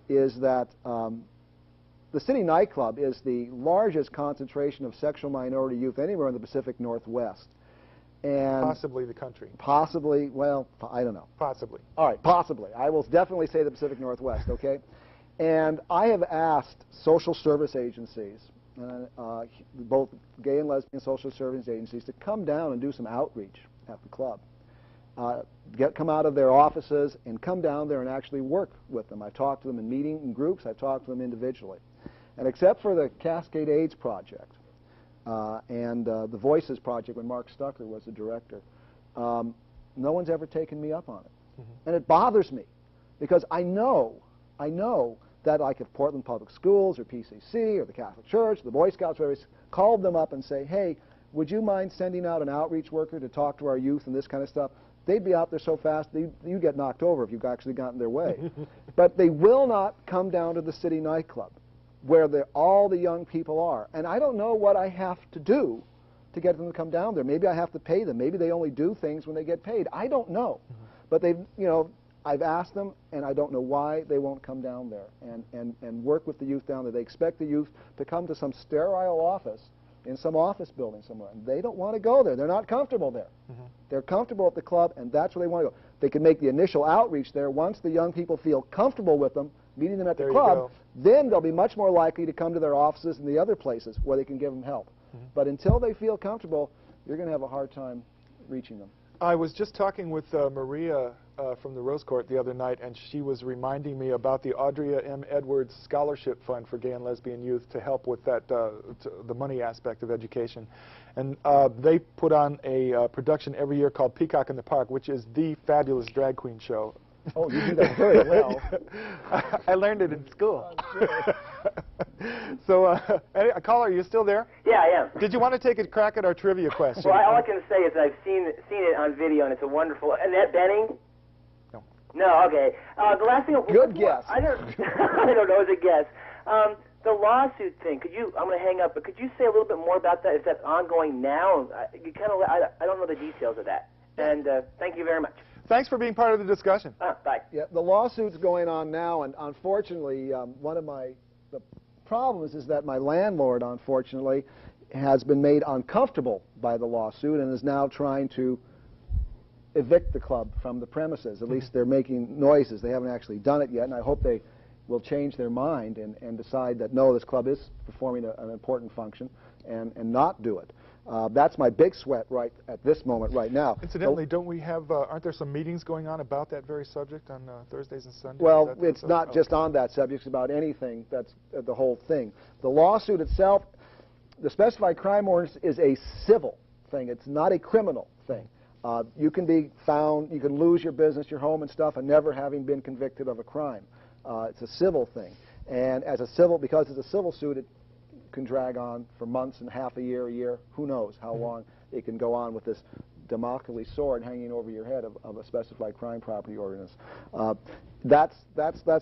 is that the City Nightclub is the largest concentration of sexual minority youth anywhere in the Pacific Northwest. And possibly the country. Possibly, well, I don't know. Possibly. All right, possibly. I will definitely say the Pacific Northwest, okay? And I have asked social service agencies, both gay and lesbian social service agencies, to come down and do some outreach at the club. Come out of their offices and come down there and actually work with them. I've talked to them in meeting in groups. I've talked to them individually. And except for the Cascade AIDS Project and the Voices Project when Mark Stuckler was the director, no one's ever taken me up on it. Mm-hmm. And it bothers me because I know that like if Portland Public Schools or PCC or the Catholic Church, the Boy Scouts, whatever, called them up and say, hey, would you mind sending out an outreach worker to talk to our youth and this kind of stuff? They'd be out there so fast you'd get knocked over if you actually got in their way. But they will not come down to the City Nightclub where all the young people are. And I don't know what I have to do to get them to come down there. Maybe I have to pay them. Maybe they only do things when they get paid. I don't know. Mm-hmm. But they've, I've asked them, and I don't know why they won't come down there and work with the youth down there. They expect the youth to come to some sterile office in some office building somewhere. And they don't want to go there. They're not comfortable there. Mm-hmm. They're comfortable at the club, and that's where they want to go. They can make the initial outreach there. Once the young people feel comfortable with them, meeting them at the club, then they'll be much more likely to come to their offices and the other places where they can give them help. Mm-hmm. But until they feel comfortable, you're going to have a hard time reaching them. I was just talking with Maria from the Rose Court the other night, and she was reminding me about the Audria M. Edwards Scholarship Fund for Gay and Lesbian Youth to help with that, the money aspect of education. And they put on a production every year called Peacock in the Park, which is the fabulous drag queen show. Oh, you do that very well. I learned it in school. So, caller, are you still there? Yeah, I am. Did you want to take a crack at our trivia question? Well, all I can say is I've seen it on video, and it's a wonderful. Annette Benning? No. No, okay. The last thing. Good guess. I don't know. It's a guess. The lawsuit thing. I'm going to hang up, but could you say a little bit more about that? Is that ongoing now? I don't know the details of that. And thank you very much. Thanks for being part of the discussion. Bye. Yeah, the lawsuit's going on now, and unfortunately, one of the problems is that my landlord, unfortunately, has been made uncomfortable by the lawsuit and is now trying to evict the club from the premises. At least they're making noises. They haven't actually done it yet, and I hope they will change their mind and decide that, no, this club is performing an important function and not do it. That's my big sweat right at this moment right now. Incidentally, don't we have, aren't there some meetings going on about that very subject on Thursdays and Sundays? Well, it's not just on that subject, it's about anything. That's the whole thing. The lawsuit itself, the specified crime ordinance is a civil thing. It's not a criminal thing. You can be found, you can lose your business, your home and stuff, and never having been convicted of a crime. It's a civil thing. And because it's a civil suit, it can drag on for months and half a year, who knows how long it can go on with this Damocles sword hanging over your head of a specified crime property ordinance. That's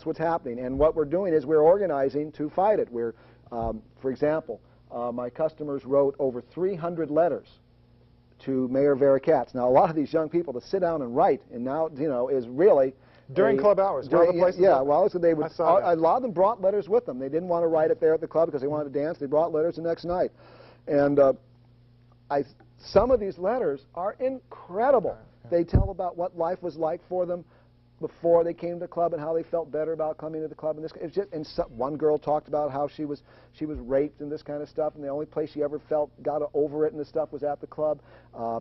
what's happening, and what we're doing is we're organizing to fight it. We're, for example, my customers wrote over 300 letters to Mayor Vera Katz. Now, a lot of these young people to sit down and write, and now is really during club hours. Yeah, well, so they would. A lot of them brought letters with them. They didn't want to write it there at the club because they wanted to dance. They brought letters the next night, and some of these letters are incredible. They tell about what life was like for them before they came to the club and how they felt better about coming to the club. And one girl talked about how she was raped and this kind of stuff, and the only place she ever got over it and this stuff was at the club.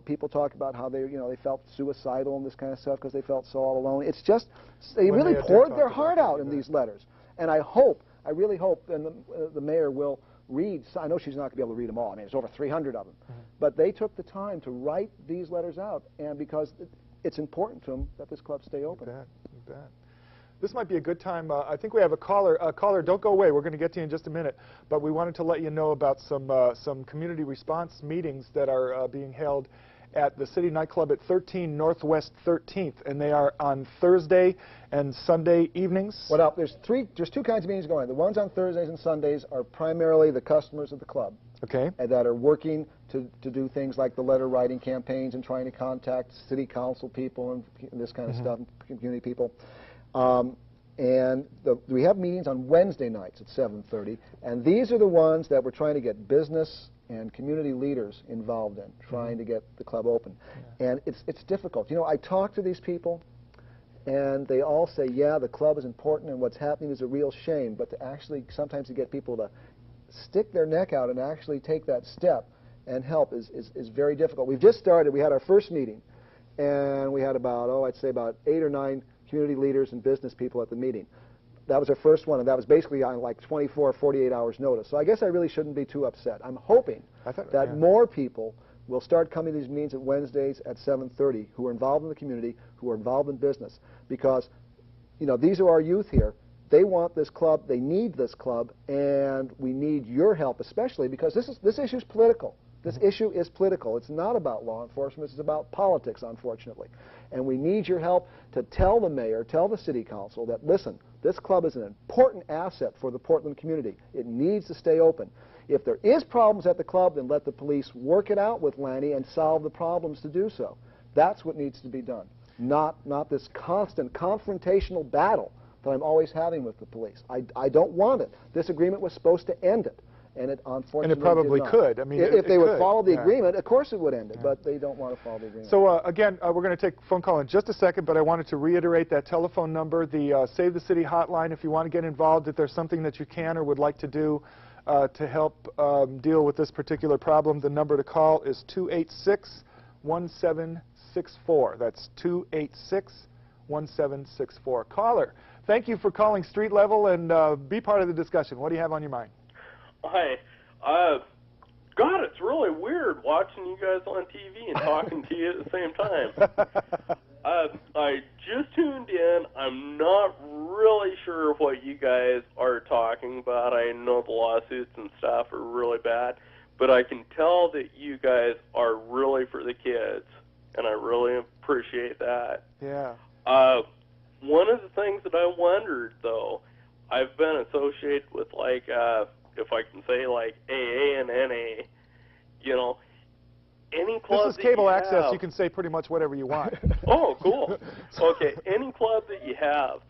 People talk about how they felt suicidal and this kind of stuff because they felt so all alone. It's just they really poured their heart out in these letters, and I really hope, and the mayor will read. I know she's not going to be able to read them all. I mean, there's over 300 of them, but they took the time to write these letters out, and because it's important to them that this club stay open. You bet. This might be a good time. I think we have a caller. Caller, don't go away. We're going to get to you in just a minute. But we wanted to let you know about some community response meetings that are being held at the City Nightclub at 13 Northwest 13th, and they are on Thursday and Sunday evenings. Well, there's two kinds of meetings going on. The ones on Thursdays and Sundays are primarily the customers of the club. Okay. That are working to do things like the letter writing campaigns and trying to contact city council people and this kind of stuff, community people. And we have meetings on Wednesday nights at 7:30, and these are the ones that we're trying to get business and community leaders involved in, trying to get the club open. Yeah. And it's difficult. You know, I talk to these people, and they all say, yeah, the club is important, and what's happening is a real shame, but to actually sometimes to get people to stick their neck out and actually take that step and help is very difficult. We've just started. We had our first meeting, and we had about, I'd say about 8 or 9 community leaders and business people at the meeting. That was our first one, and that was basically on like 24 or 48 hours notice. So I guess I really shouldn't be too upset. I'm hoping that more people will start coming to these meetings at Wednesdays at 7:30 who are involved in the community, who are involved in business, because, you know, these are our youth here. They want this club, they need this club, and we need your help, especially because this issue is political. This issue is political. It's not about law enforcement. It's about politics, unfortunately. And we need your help to tell the mayor, tell the city council that, listen, this club is an important asset for the Portland community. It needs to stay open. If there is problems at the club, then let the police work it out with Lanny and solve the problems to do so. That's what needs to be done, not this constant confrontational battle that I'm always having with the police. I don't want it. This agreement was supposed to end it. And it unfortunately and it probably did not. could. I mean, if they would follow the yeah. agreement, of course it would end it, but they don't want to follow the agreement. So again, we're going to take a phone call in just a second, but I wanted to reiterate that telephone number, the Save the City hotline, if you want to get involved, if there's something that you can or would like to do to help deal with this particular problem. The number to call is 286-1764. That's 286-1764. Caller, thank you for calling Street Level, and be part of the discussion. What do you have on your mind? Hi. God, it's really weird watching you guys on TV and talking to you at the same time. I just tuned in. I'm not really sure what you guys are talking about. I know the lawsuits and stuff are really bad, but I can tell that you guys are really for the kids, and I really appreciate that. Yeah. One of the things that I wondered, though, I've been associated with, like, if I can say, like, AA and NA, you know, any club This is cable access. You can say pretty much whatever you want. Oh, cool. Okay, any club that you have,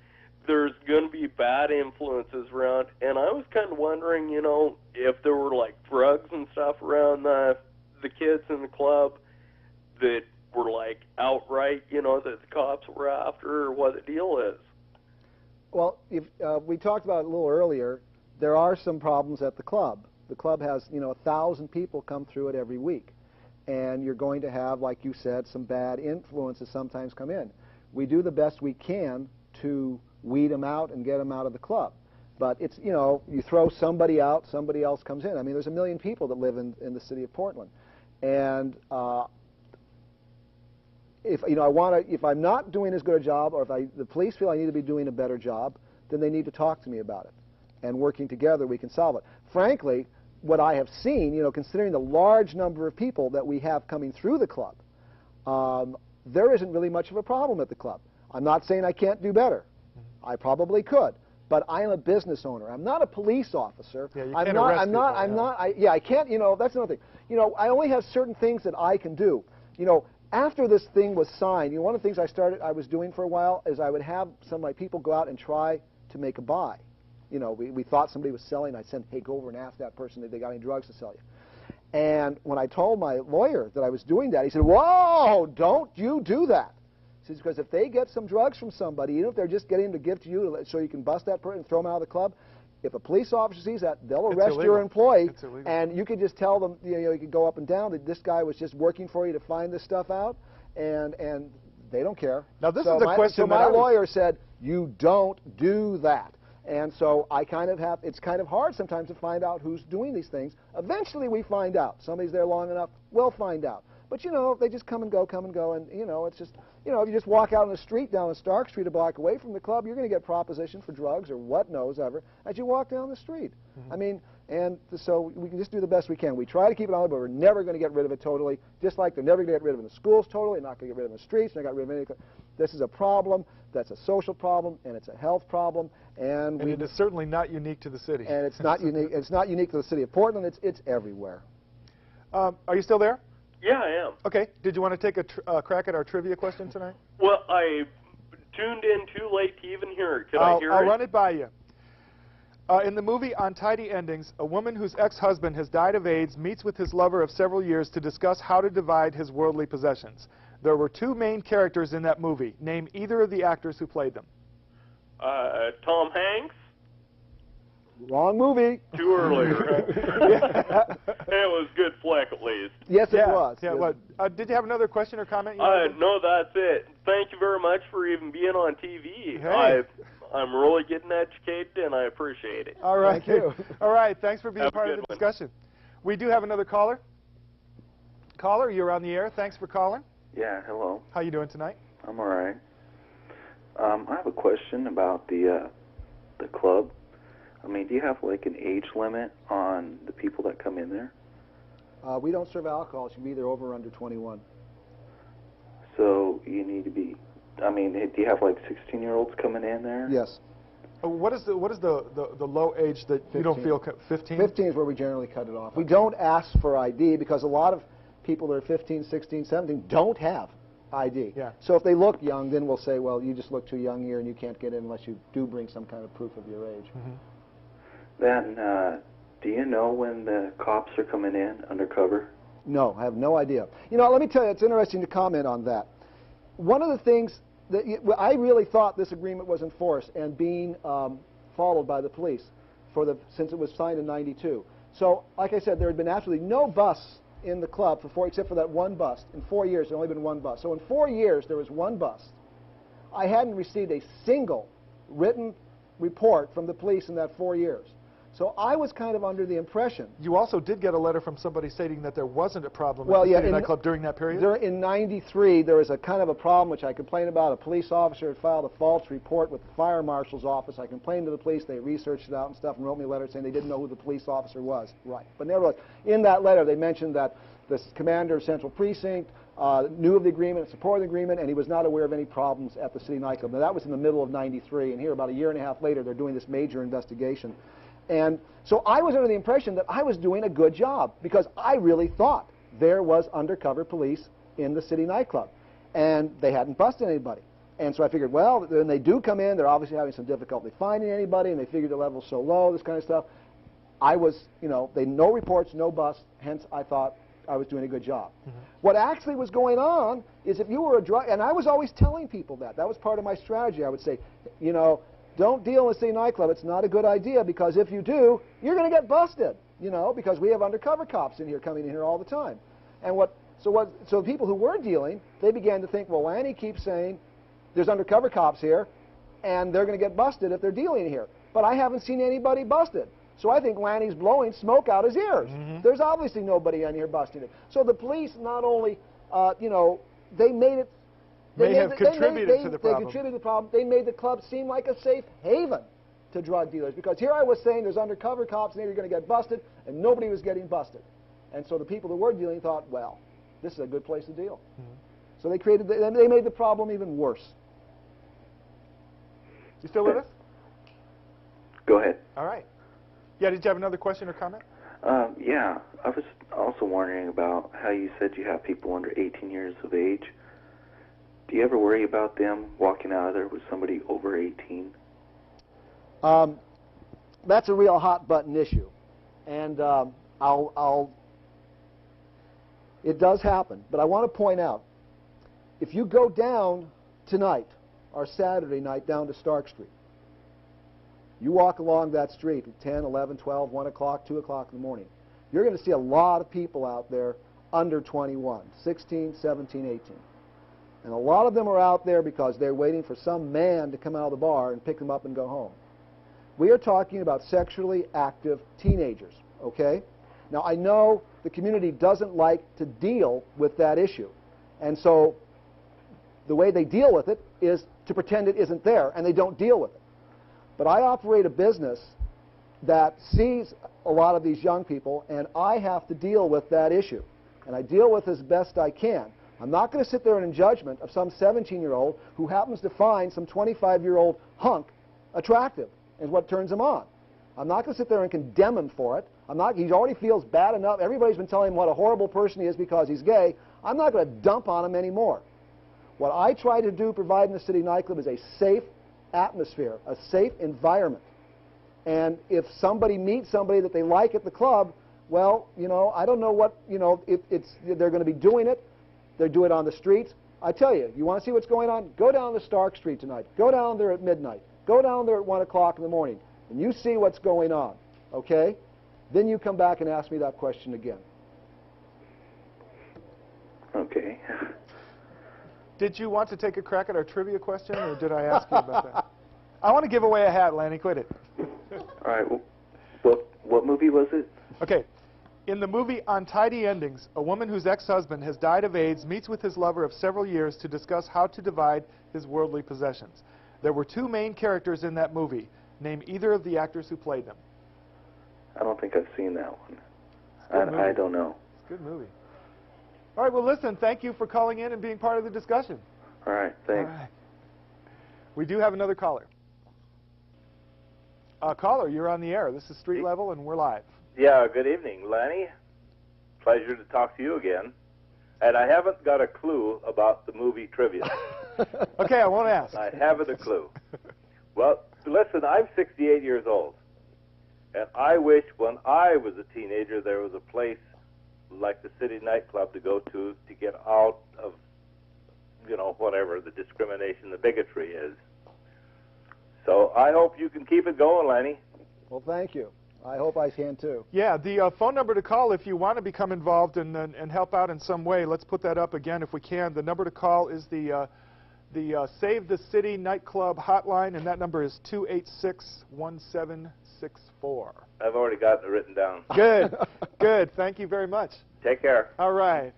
there's going to be bad influences around, and I was kind of wondering, you know, if there were, like, drugs and stuff around the kids in the club that were, like, outright, you know, that the cops were after, or what the deal is. Well, if, we talked about it a little earlier. There are some problems at the club. The club has, you know, 1,000 people come through it every week. And you're going to have, like you said, some bad influences sometimes come in. We do the best we can to weed them out and get them out of the club. But it's, you know, you throw somebody out, somebody else comes in. I mean, there's 1 million people that live in the city of Portland. And if, you know, if I'm not doing as good a job, or if the police feel I need to be doing a better job, then they need to talk to me about it. And working together, we can solve it. Frankly, what I have seen, you know, considering the large number of people that we have coming through the club, there isn't really much of a problem at the club. I'm not saying I can't do better. I probably could. But I am a business owner. I'm not a police officer. Yeah, you can't arrest people, I can't, you know, that's another thing. You know, I only have certain things that I can do. You know, after this thing was signed, you know, one of the things I was doing for a while is I would have some of my people go out and try to make a buy. You know, we thought somebody was selling. I'd send, hey, go over and ask that person if they got any drugs to sell you. And when I told my lawyer that I was doing that, he said, whoa, don't you do that. He says, because if they get some drugs from somebody, even if they're just getting them to give to you so you can bust that person and throw them out of the club, if a police officer sees that, they'll arrest your employee. And you can just tell them, you know, you can go up and down that this guy was just working for you to find this stuff out, and they don't care. Now, this is a question so my lawyer said, you don't do that. And so I kind of have, it's kind of hard sometimes to find out who's doing these things. Eventually we find out. Somebody's there long enough, we'll find out. But, you know, they just come and go, and, you know, it's just, you know, if you just walk out on the street down on Stark Street a block away from the club, you're going to get proposition for drugs or what knows ever as you walk down the street. I mean, and so we can just do the best we can. We try to keep it on, but we're never going to get rid of it totally, just like they're never going to get rid of it in the schools totally, they're not going to get rid of it in the streets, they're not going to get rid of any. This is a problem. That's a social problem, and it's a health problem, and it is certainly not unique to the city. And it's not unique. It's not unique to the city of Portland. It's everywhere. Are you still there? Yeah, I am. Okay. Did you want to take a crack at our trivia question tonight? Well, I tuned in too late to even hear it. Could I hear I'll it? run it by you. In the movie Untidy Endings, a woman whose ex-husband has died of AIDS meets with his lover of several years to discuss how to divide his worldly possessions. There were two main characters in that movie. Name either of the actors who played them. Tom Hanks? Wrong movie. Too early, right? It was a good flick, at least. Yes, it was. Yeah, what? Did you have another question or comment? No, that's it. Thank you very much for even being on TV. Hey. I'm really getting educated, and I appreciate it. All right. Thank you. All right. Thanks for being Have a part of good the one. discussion. We do have another caller. Caller, you're on the air. Thanks for calling. Yeah, hello. How you doing tonight? I'm all right. I have a question about the club. I mean, do you have like an age limit on the people that come in there? We don't serve alcohol. So you can be either over or under 21. So you need to be. I mean, do you have like 16-year-olds coming in there? Yes. What is the low age that you don't feel 15? 15 is where we generally cut it off. We don't ask for ID because a lot of people that are 15, 16, 17 don't have ID. Yeah. So if they look young, then we'll say, well, you just look too young here and you can't get in unless you do bring some kind of proof of your age. Mm-hmm. Then, do you know when the cops are coming in undercover? No, I have no idea. You know, let me tell you, it's interesting to comment on that. One of the things that I really thought this agreement was enforced and being followed by the police since it was signed in '92. So, like I said, there had been absolutely no busts in the club except for that one bust. In 4 years, there had only been one bust. So in 4 years, there was one bust. I hadn't received a single written report from the police in that 4 years. So I was kind of under the impression. You also did get a letter from somebody stating that there wasn't a problem at the City Nightclub during that period? In '93, there was a kind of a problem which I complained about. A police officer had filed a false report with the fire marshal's office. I complained to the police. They researched it out and stuff and wrote me a letter saying they didn't know who the police officer was. Right. But nevertheless, in that letter, they mentioned that the commander of Central Precinct knew of the agreement, supported the agreement, and he was not aware of any problems at the City Nightclub. Now, that was in the middle of '93, and here, about a year and a half later, they're doing this major investigation. And so I was under the impression that I was doing a good job because I really thought there was undercover police in the City Nightclub. And they hadn't busted anybody. And so I figured, well, when they do come in, they're obviously having some difficulty finding anybody, and they figured the level's so low, this kind of stuff. I was, no reports, no busts, hence I thought I was doing a good job. Mm-hmm. What actually was going on is if you were a drug, and I was always telling people that was part of my strategy. I would say, don't deal in the City Nightclub. It's not a good idea because if you do, you're going to get busted, because we have undercover cops in here coming in here all the time. And so people who were dealing, they began to think, well, Lanny keeps saying there's undercover cops here and they're going to get busted if they're dealing here. But I haven't seen anybody busted. So I think Lanny's blowing smoke out his ears. Mm-hmm. There's obviously nobody in here busting it. So the police not only, they made it. They have contributed to the problem. They contributed to the problem. They made the club seem like a safe haven to drug dealers because here I was saying there's undercover cops and they're going to get busted, and nobody was getting busted. And so the people that were dealing thought, well, this is a good place to deal. Mm-hmm. So they made the problem even worse. You still with us? Go ahead. All right. Yeah, did you have another question or comment? Yeah, I was also wondering about how you said you have people under 18 years of age. Do you ever worry about them walking out of there with somebody over 18? That's a real hot button issue, and it does happen. But I want to point out, if you go down tonight or Saturday night down to Stark Street, you walk along that street at 10, 11, 12, 1 o'clock, 2 o'clock in the morning, you're going to see a lot of people out there under 21, 16, 17, 18. And a lot of them are out there because they're waiting for some man to come out of the bar and pick them up and go home. We are talking about sexually active teenagers, okay? Now, I know the community doesn't like to deal with that issue. And so the way they deal with it is to pretend it isn't there, and they don't deal with it. But I operate a business that sees a lot of these young people, and I have to deal with that issue. And I deal with it as best I can. I'm not going to sit there and in judgment of some 17-year-old who happens to find some 25-year-old hunk attractive is what turns him on. I'm not going to sit there and condemn him for it. He already feels bad enough. Everybody's been telling him what a horrible person he is because he's gay. I'm not going to dump on him anymore. What I try to do, providing the city nightclub, is a safe atmosphere, a safe environment. And if somebody meets somebody that they like at the club, well, you know, I don't know what, you know, if they're going to be doing it. They do it on the streets. I tell you, you want to see what's going on? Go down to Stark Street tonight. Go down there at midnight. Go down there at 1 o'clock in the morning, and you see what's going on, okay? Then you come back and ask me that question again. Okay. Did you want to take a crack at our trivia question, or did I ask you about that? I want to give away a hat, Lanny. Quit it. All right. Well, what movie was it? Okay. In the movie Untidy Endings, a woman whose ex-husband has died of AIDS meets with his lover of several years to discuss how to divide his worldly possessions. There were two main characters in that movie. Name either of the actors who played them. I don't think I've seen that one. I don't know. It's a good movie. All right, well, listen, thank you for calling in and being part of the discussion. All right, thanks. All right. We do have another caller. Caller, you're on the air. This is Street Level, and we're live. Yeah, good evening, Lanny. Pleasure to talk to you again. And I haven't got a clue about the movie trivia. Okay, I won't ask. I haven't a clue. Well, listen, I'm 68 years old. And I wish when I was a teenager there was a place like the City Nightclub to go to get out of, you know, whatever the discrimination, the bigotry is. So I hope you can keep it going, Lanny. Well, thank you. I hope I can too. Yeah, the phone number to call if you want to become involved and help out in some way. Let's put that up again if we can. The number to call is the Save the City Nightclub hotline, and that number is 286-1764. I've already got it written down. Good, good. Thank you very much. Take care. All right.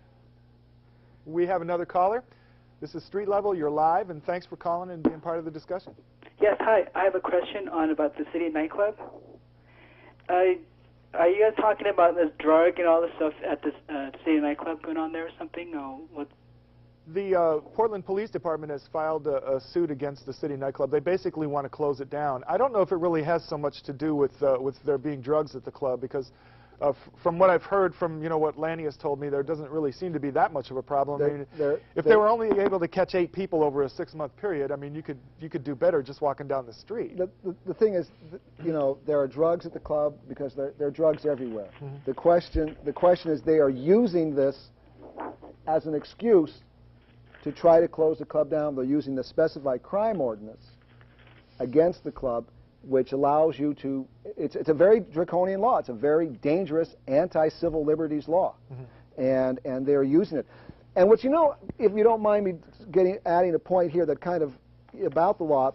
We have another caller. This is Street Level. You're live, and thanks for calling and being part of the discussion. Yes, hi. I have a question about the City Nightclub. Are you guys talking about this drug and all this stuff at this City Nightclub going on there or something? Or what? The Portland Police Department has filed a suit against the City Nightclub. They basically want to close it down. I don't know if it really has so much to do with there being drugs at the club, because from what I've heard from, you know, what Lanny has told me, there doesn't really seem to be that much of a problem. I mean, if they were only able to catch 8 people over a 6-month period, I mean, you could do better just walking down the street. The thing is, you know, there are drugs at the club because there are drugs everywhere. Mm-hmm. The question is, they are using this as an excuse to try to close the club down. They're using the specified crime ordinance against the club, which allows you to, it's a very draconian law. It's a very dangerous anti-civil liberties law. Mm-hmm. And they're using it. And what, you know, if you don't mind me adding a point here that kind of about the law,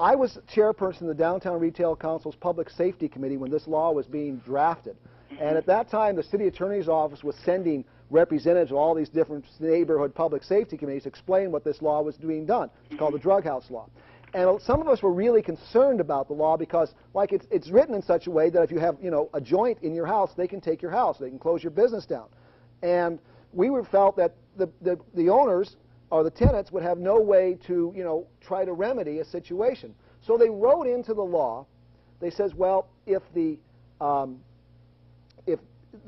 I was chairperson of the Downtown Retail Council's Public Safety Committee when this law was being drafted. And at that time, the city attorney's office was sending representatives of all these different neighborhood public safety committees to explain what this law was being done. It's called the drug house law. And some of us were really concerned about the law because, like, it's written in such a way that if you have, you know, a joint in your house, they can take your house. They can close your business down. And we felt that the owners or the tenants would have no way to, you know, try to remedy a situation. So they wrote into the law, they says, well, if they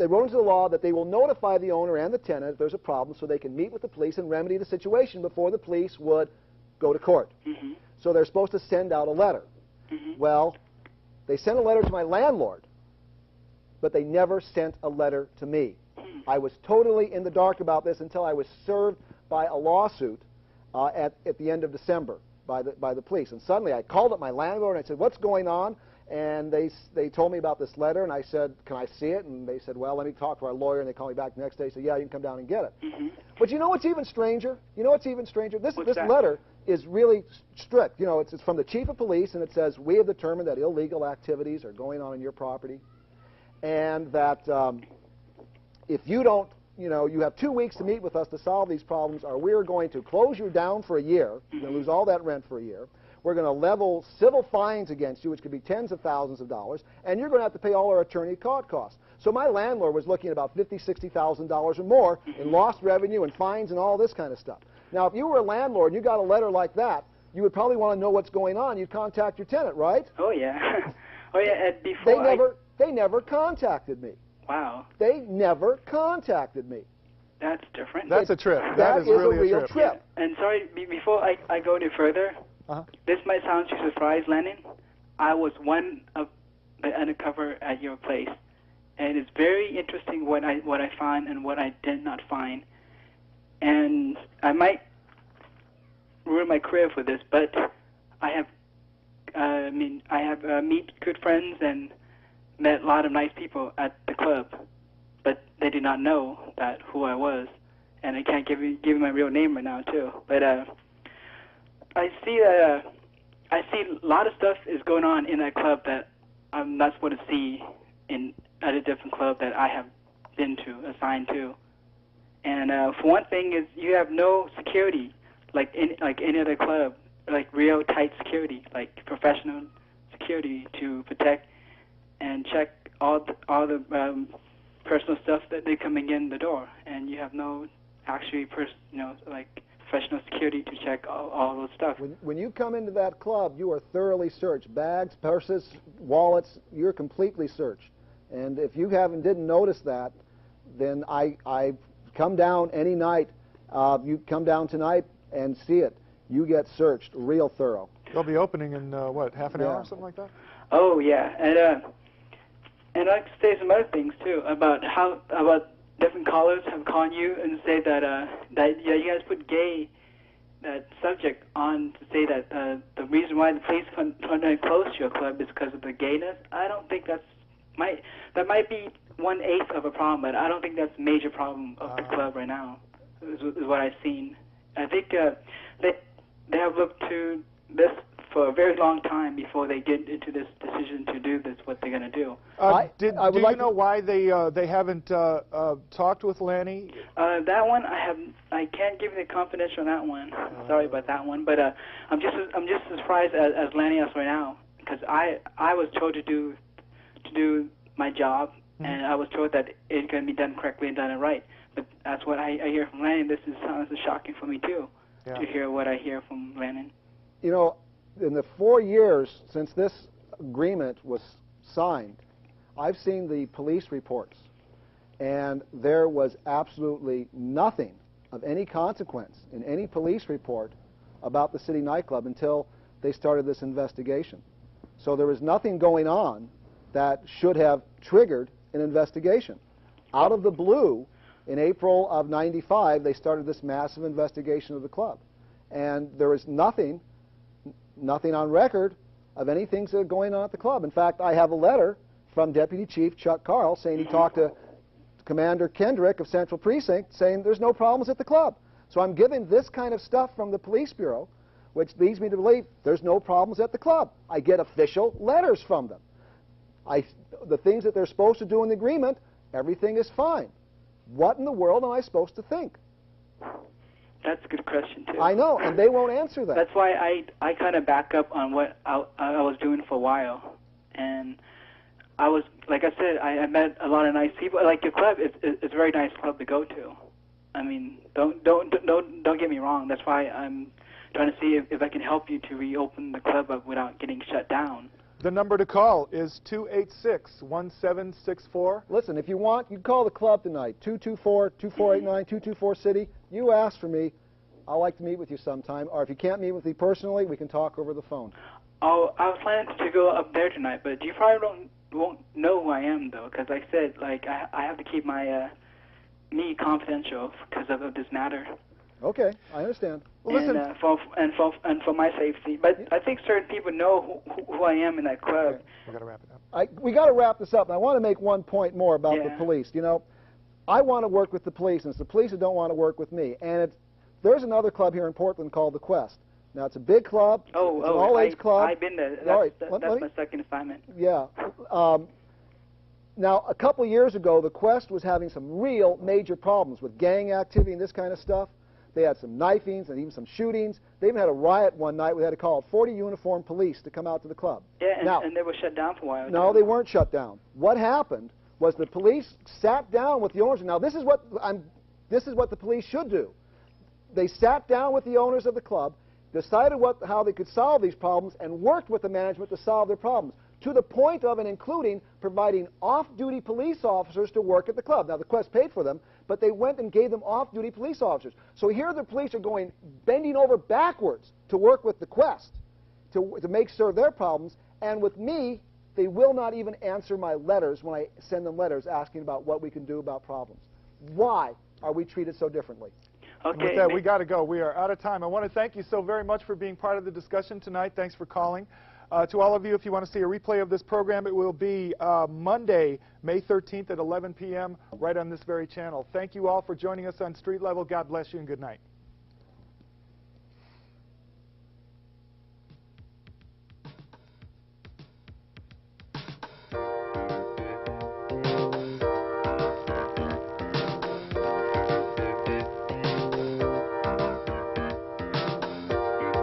wrote into the law that they will notify the owner and the tenant if there's a problem so they can meet with the police and remedy the situation before the police would go to court. Mm-hmm. So they're supposed to send out a letter. Mm-hmm. Well, they sent a letter to my landlord, but they never sent a letter to me. I was totally in the dark about this until I was served by a lawsuit at the end of December by the police. And suddenly I called up my landlord and I said, what's going on? And they told me about this letter, and I said, can I see it? And they said, well, let me talk to our lawyer. And they called me back the next day and said, yeah, you can come down and get it. Mm-hmm. But you know what's even stranger? You know what's even stranger? This letter is really strict. You know, it's from the chief of police, and it says, we have determined that illegal activities are going on your property, and that if you don't, you know, you have 2 weeks to meet with us to solve these problems, or we're going to close you down for a year. You're going to lose all that rent for a year. We're going to level civil fines against you, which could be tens of thousands of dollars, and you're going to have to pay all our attorney costs. So my landlord was looking at about $50,000, $60,000 or more in lost revenue and fines and all this kind of stuff. Now, if you were a landlord and you got a letter like that, you would probably want to know what's going on. You'd contact your tenant, right? Oh, yeah. Oh, yeah, and before they never contacted me. Wow. They never contacted me. That's different. That's a trip. That is really a real trip. Yeah. And sorry, before I go any further, this might sound to surprise, Lennon. I was one of the undercover at your place, and it's very interesting what I find and what I did not find. And I might ruin my career for this, but I have, meet good friends and met a lot of nice people at the club, but they did not know that who I was, and I can't give you my real name right now too. But I see a lot of stuff is going on in that club that I'm not supposed to see at a different club that I have been to, assigned to. And for one thing is you have no security like any other club, like real tight security, like professional security to protect and check all the personal stuff that they're coming in the door, and you have no actually like professional security to check all those stuff. When you come into that club, you are thoroughly searched. Bags, purses, wallets, you're completely searched. And if you didn't notice that, then I come down any night. You come down tonight and see it. You get searched real thorough. They'll be opening in what, half an hour or something like that? Oh yeah, and I'd like to say some other things too about different callers have called you and say that you guys put gay subject on to say that the reason why the police come close to your club is because of the gayness. I don't think that might be 1/8 of a problem, but I don't think that's a major problem of the club right now. Is what I've seen. I think they have looked to this for a very long time before they get into this decision to do this, what they're going to do. Do you know why they haven't talked with Lanny? That one I can't give you the confidential on that one. Sorry about that one, but I'm just as surprised as Lanny is right now, because I was told to do my job, and I was told that it's going to be done correctly and done it right. But that's what I hear from Lanny. This sounds shocking for me too, to hear what I hear from Lanny. You know, in the 4 years since this agreement was signed, I've seen the police reports, and there was absolutely nothing of any consequence in any police report about the City Nightclub until they started this investigation. So there was nothing going on that should have triggered an investigation. Out of the blue, in April of '95, they started this massive investigation of the club. And there was nothing on record of any things that are going on at the club. In fact, I have a letter from Deputy Chief Chuck Carl saying he talked to Commander Kendrick of Central Precinct saying there's no problems at the club. So I'm giving this kind of stuff from the Police Bureau, which leads me to believe there's no problems at the club. I get official letters from them. The things that they're supposed to do in the agreement, everything is fine. What in the world am I supposed to think? That's a good question, too. I know, and they won't answer that. That's why I kind of back up on what I was doing for a while. And I was, like I said, I met a lot of nice people. Like, your club is a very nice club to go to. I mean, don't get me wrong. That's why I'm trying to see if I can help you to reopen the club up without getting shut down. The number to call is 286-1764. Listen, if you want, you call the club tonight, 224-2489-224-CITY. You ask for me. I'd like to meet with you sometime. Or if you can't meet with me personally, we can talk over the phone. Oh, I was planning to go up there tonight, but you probably won't know who I am, though, because like I said, like, I have to keep my me confidential because of this matter. Okay, I understand. Well, listen, and for my safety. But I think certain people know who I am in that club. Okay. We got to wrap it up. We got to wrap this up. And I want to make one point more about the police. You know, I want to work with the police, and it's the police that don't want to work with me. And there's another club here in Portland called the Quest. Now, it's a big club. It's an all-age club. I've been there. That's my second assignment. Yeah. Now, a couple of years ago, the Quest was having some real major problems with gang activity and this kind of stuff. They had some knifings and even some shootings. They even had a riot one night. We had to call 40 uniformed police to come out to the club. Yeah, and they were shut down for a while. No, they weren't shut down. What happened was the police sat down with the owners. Now, this is what the police should do. They sat down with the owners of the club, decided how they could solve these problems, and worked with the management to solve their problems, to the point of and including providing off-duty police officers to work at the club. Now, the Quest paid for them, but they went and gave them off-duty police officers. So here the police are bending over backwards to work with the Quest to make sure of their problems, and with me, they will not even answer my letters when I send them letters asking about what we can do about problems. Why are we treated so differently? Okay. With that, we got to go. We are out of time. I want to thank you so very much for being part of the discussion tonight. Thanks for calling. To all of you, if you want to see a replay of this program, it will be Monday, May 13th at 11 p.m. right on this very channel. Thank you all for joining us on Street Level. God bless you and good night.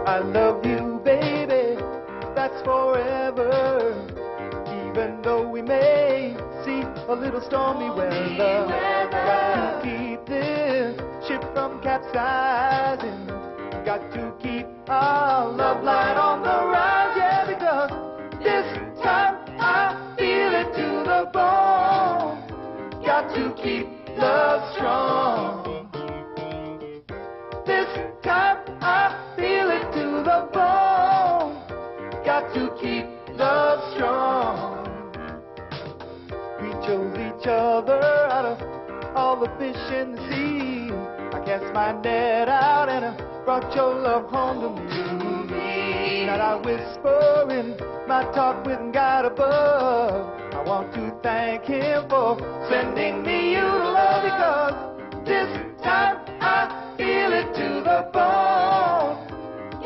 I love you, baby, that's forever. Even though we may see a little stormy weather, got to keep this ship from capsizing. Got to keep our love light on the rise, yeah, because this time I feel it to the bone. Got to keep love strong. This time I feel it to the bone. Got to keep love strong. We chose each other out of all the fish in the sea. I cast my net out and I brought your love home to me. Now I whisper in my talk with God above. I want to thank Him for sending me you to love, because this time I feel it to the bone.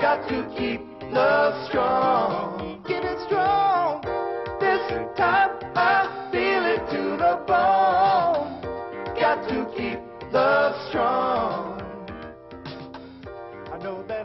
Got to keep love strong. Get it strong. This time I feel it to the bone. Got to keep love strong. I know that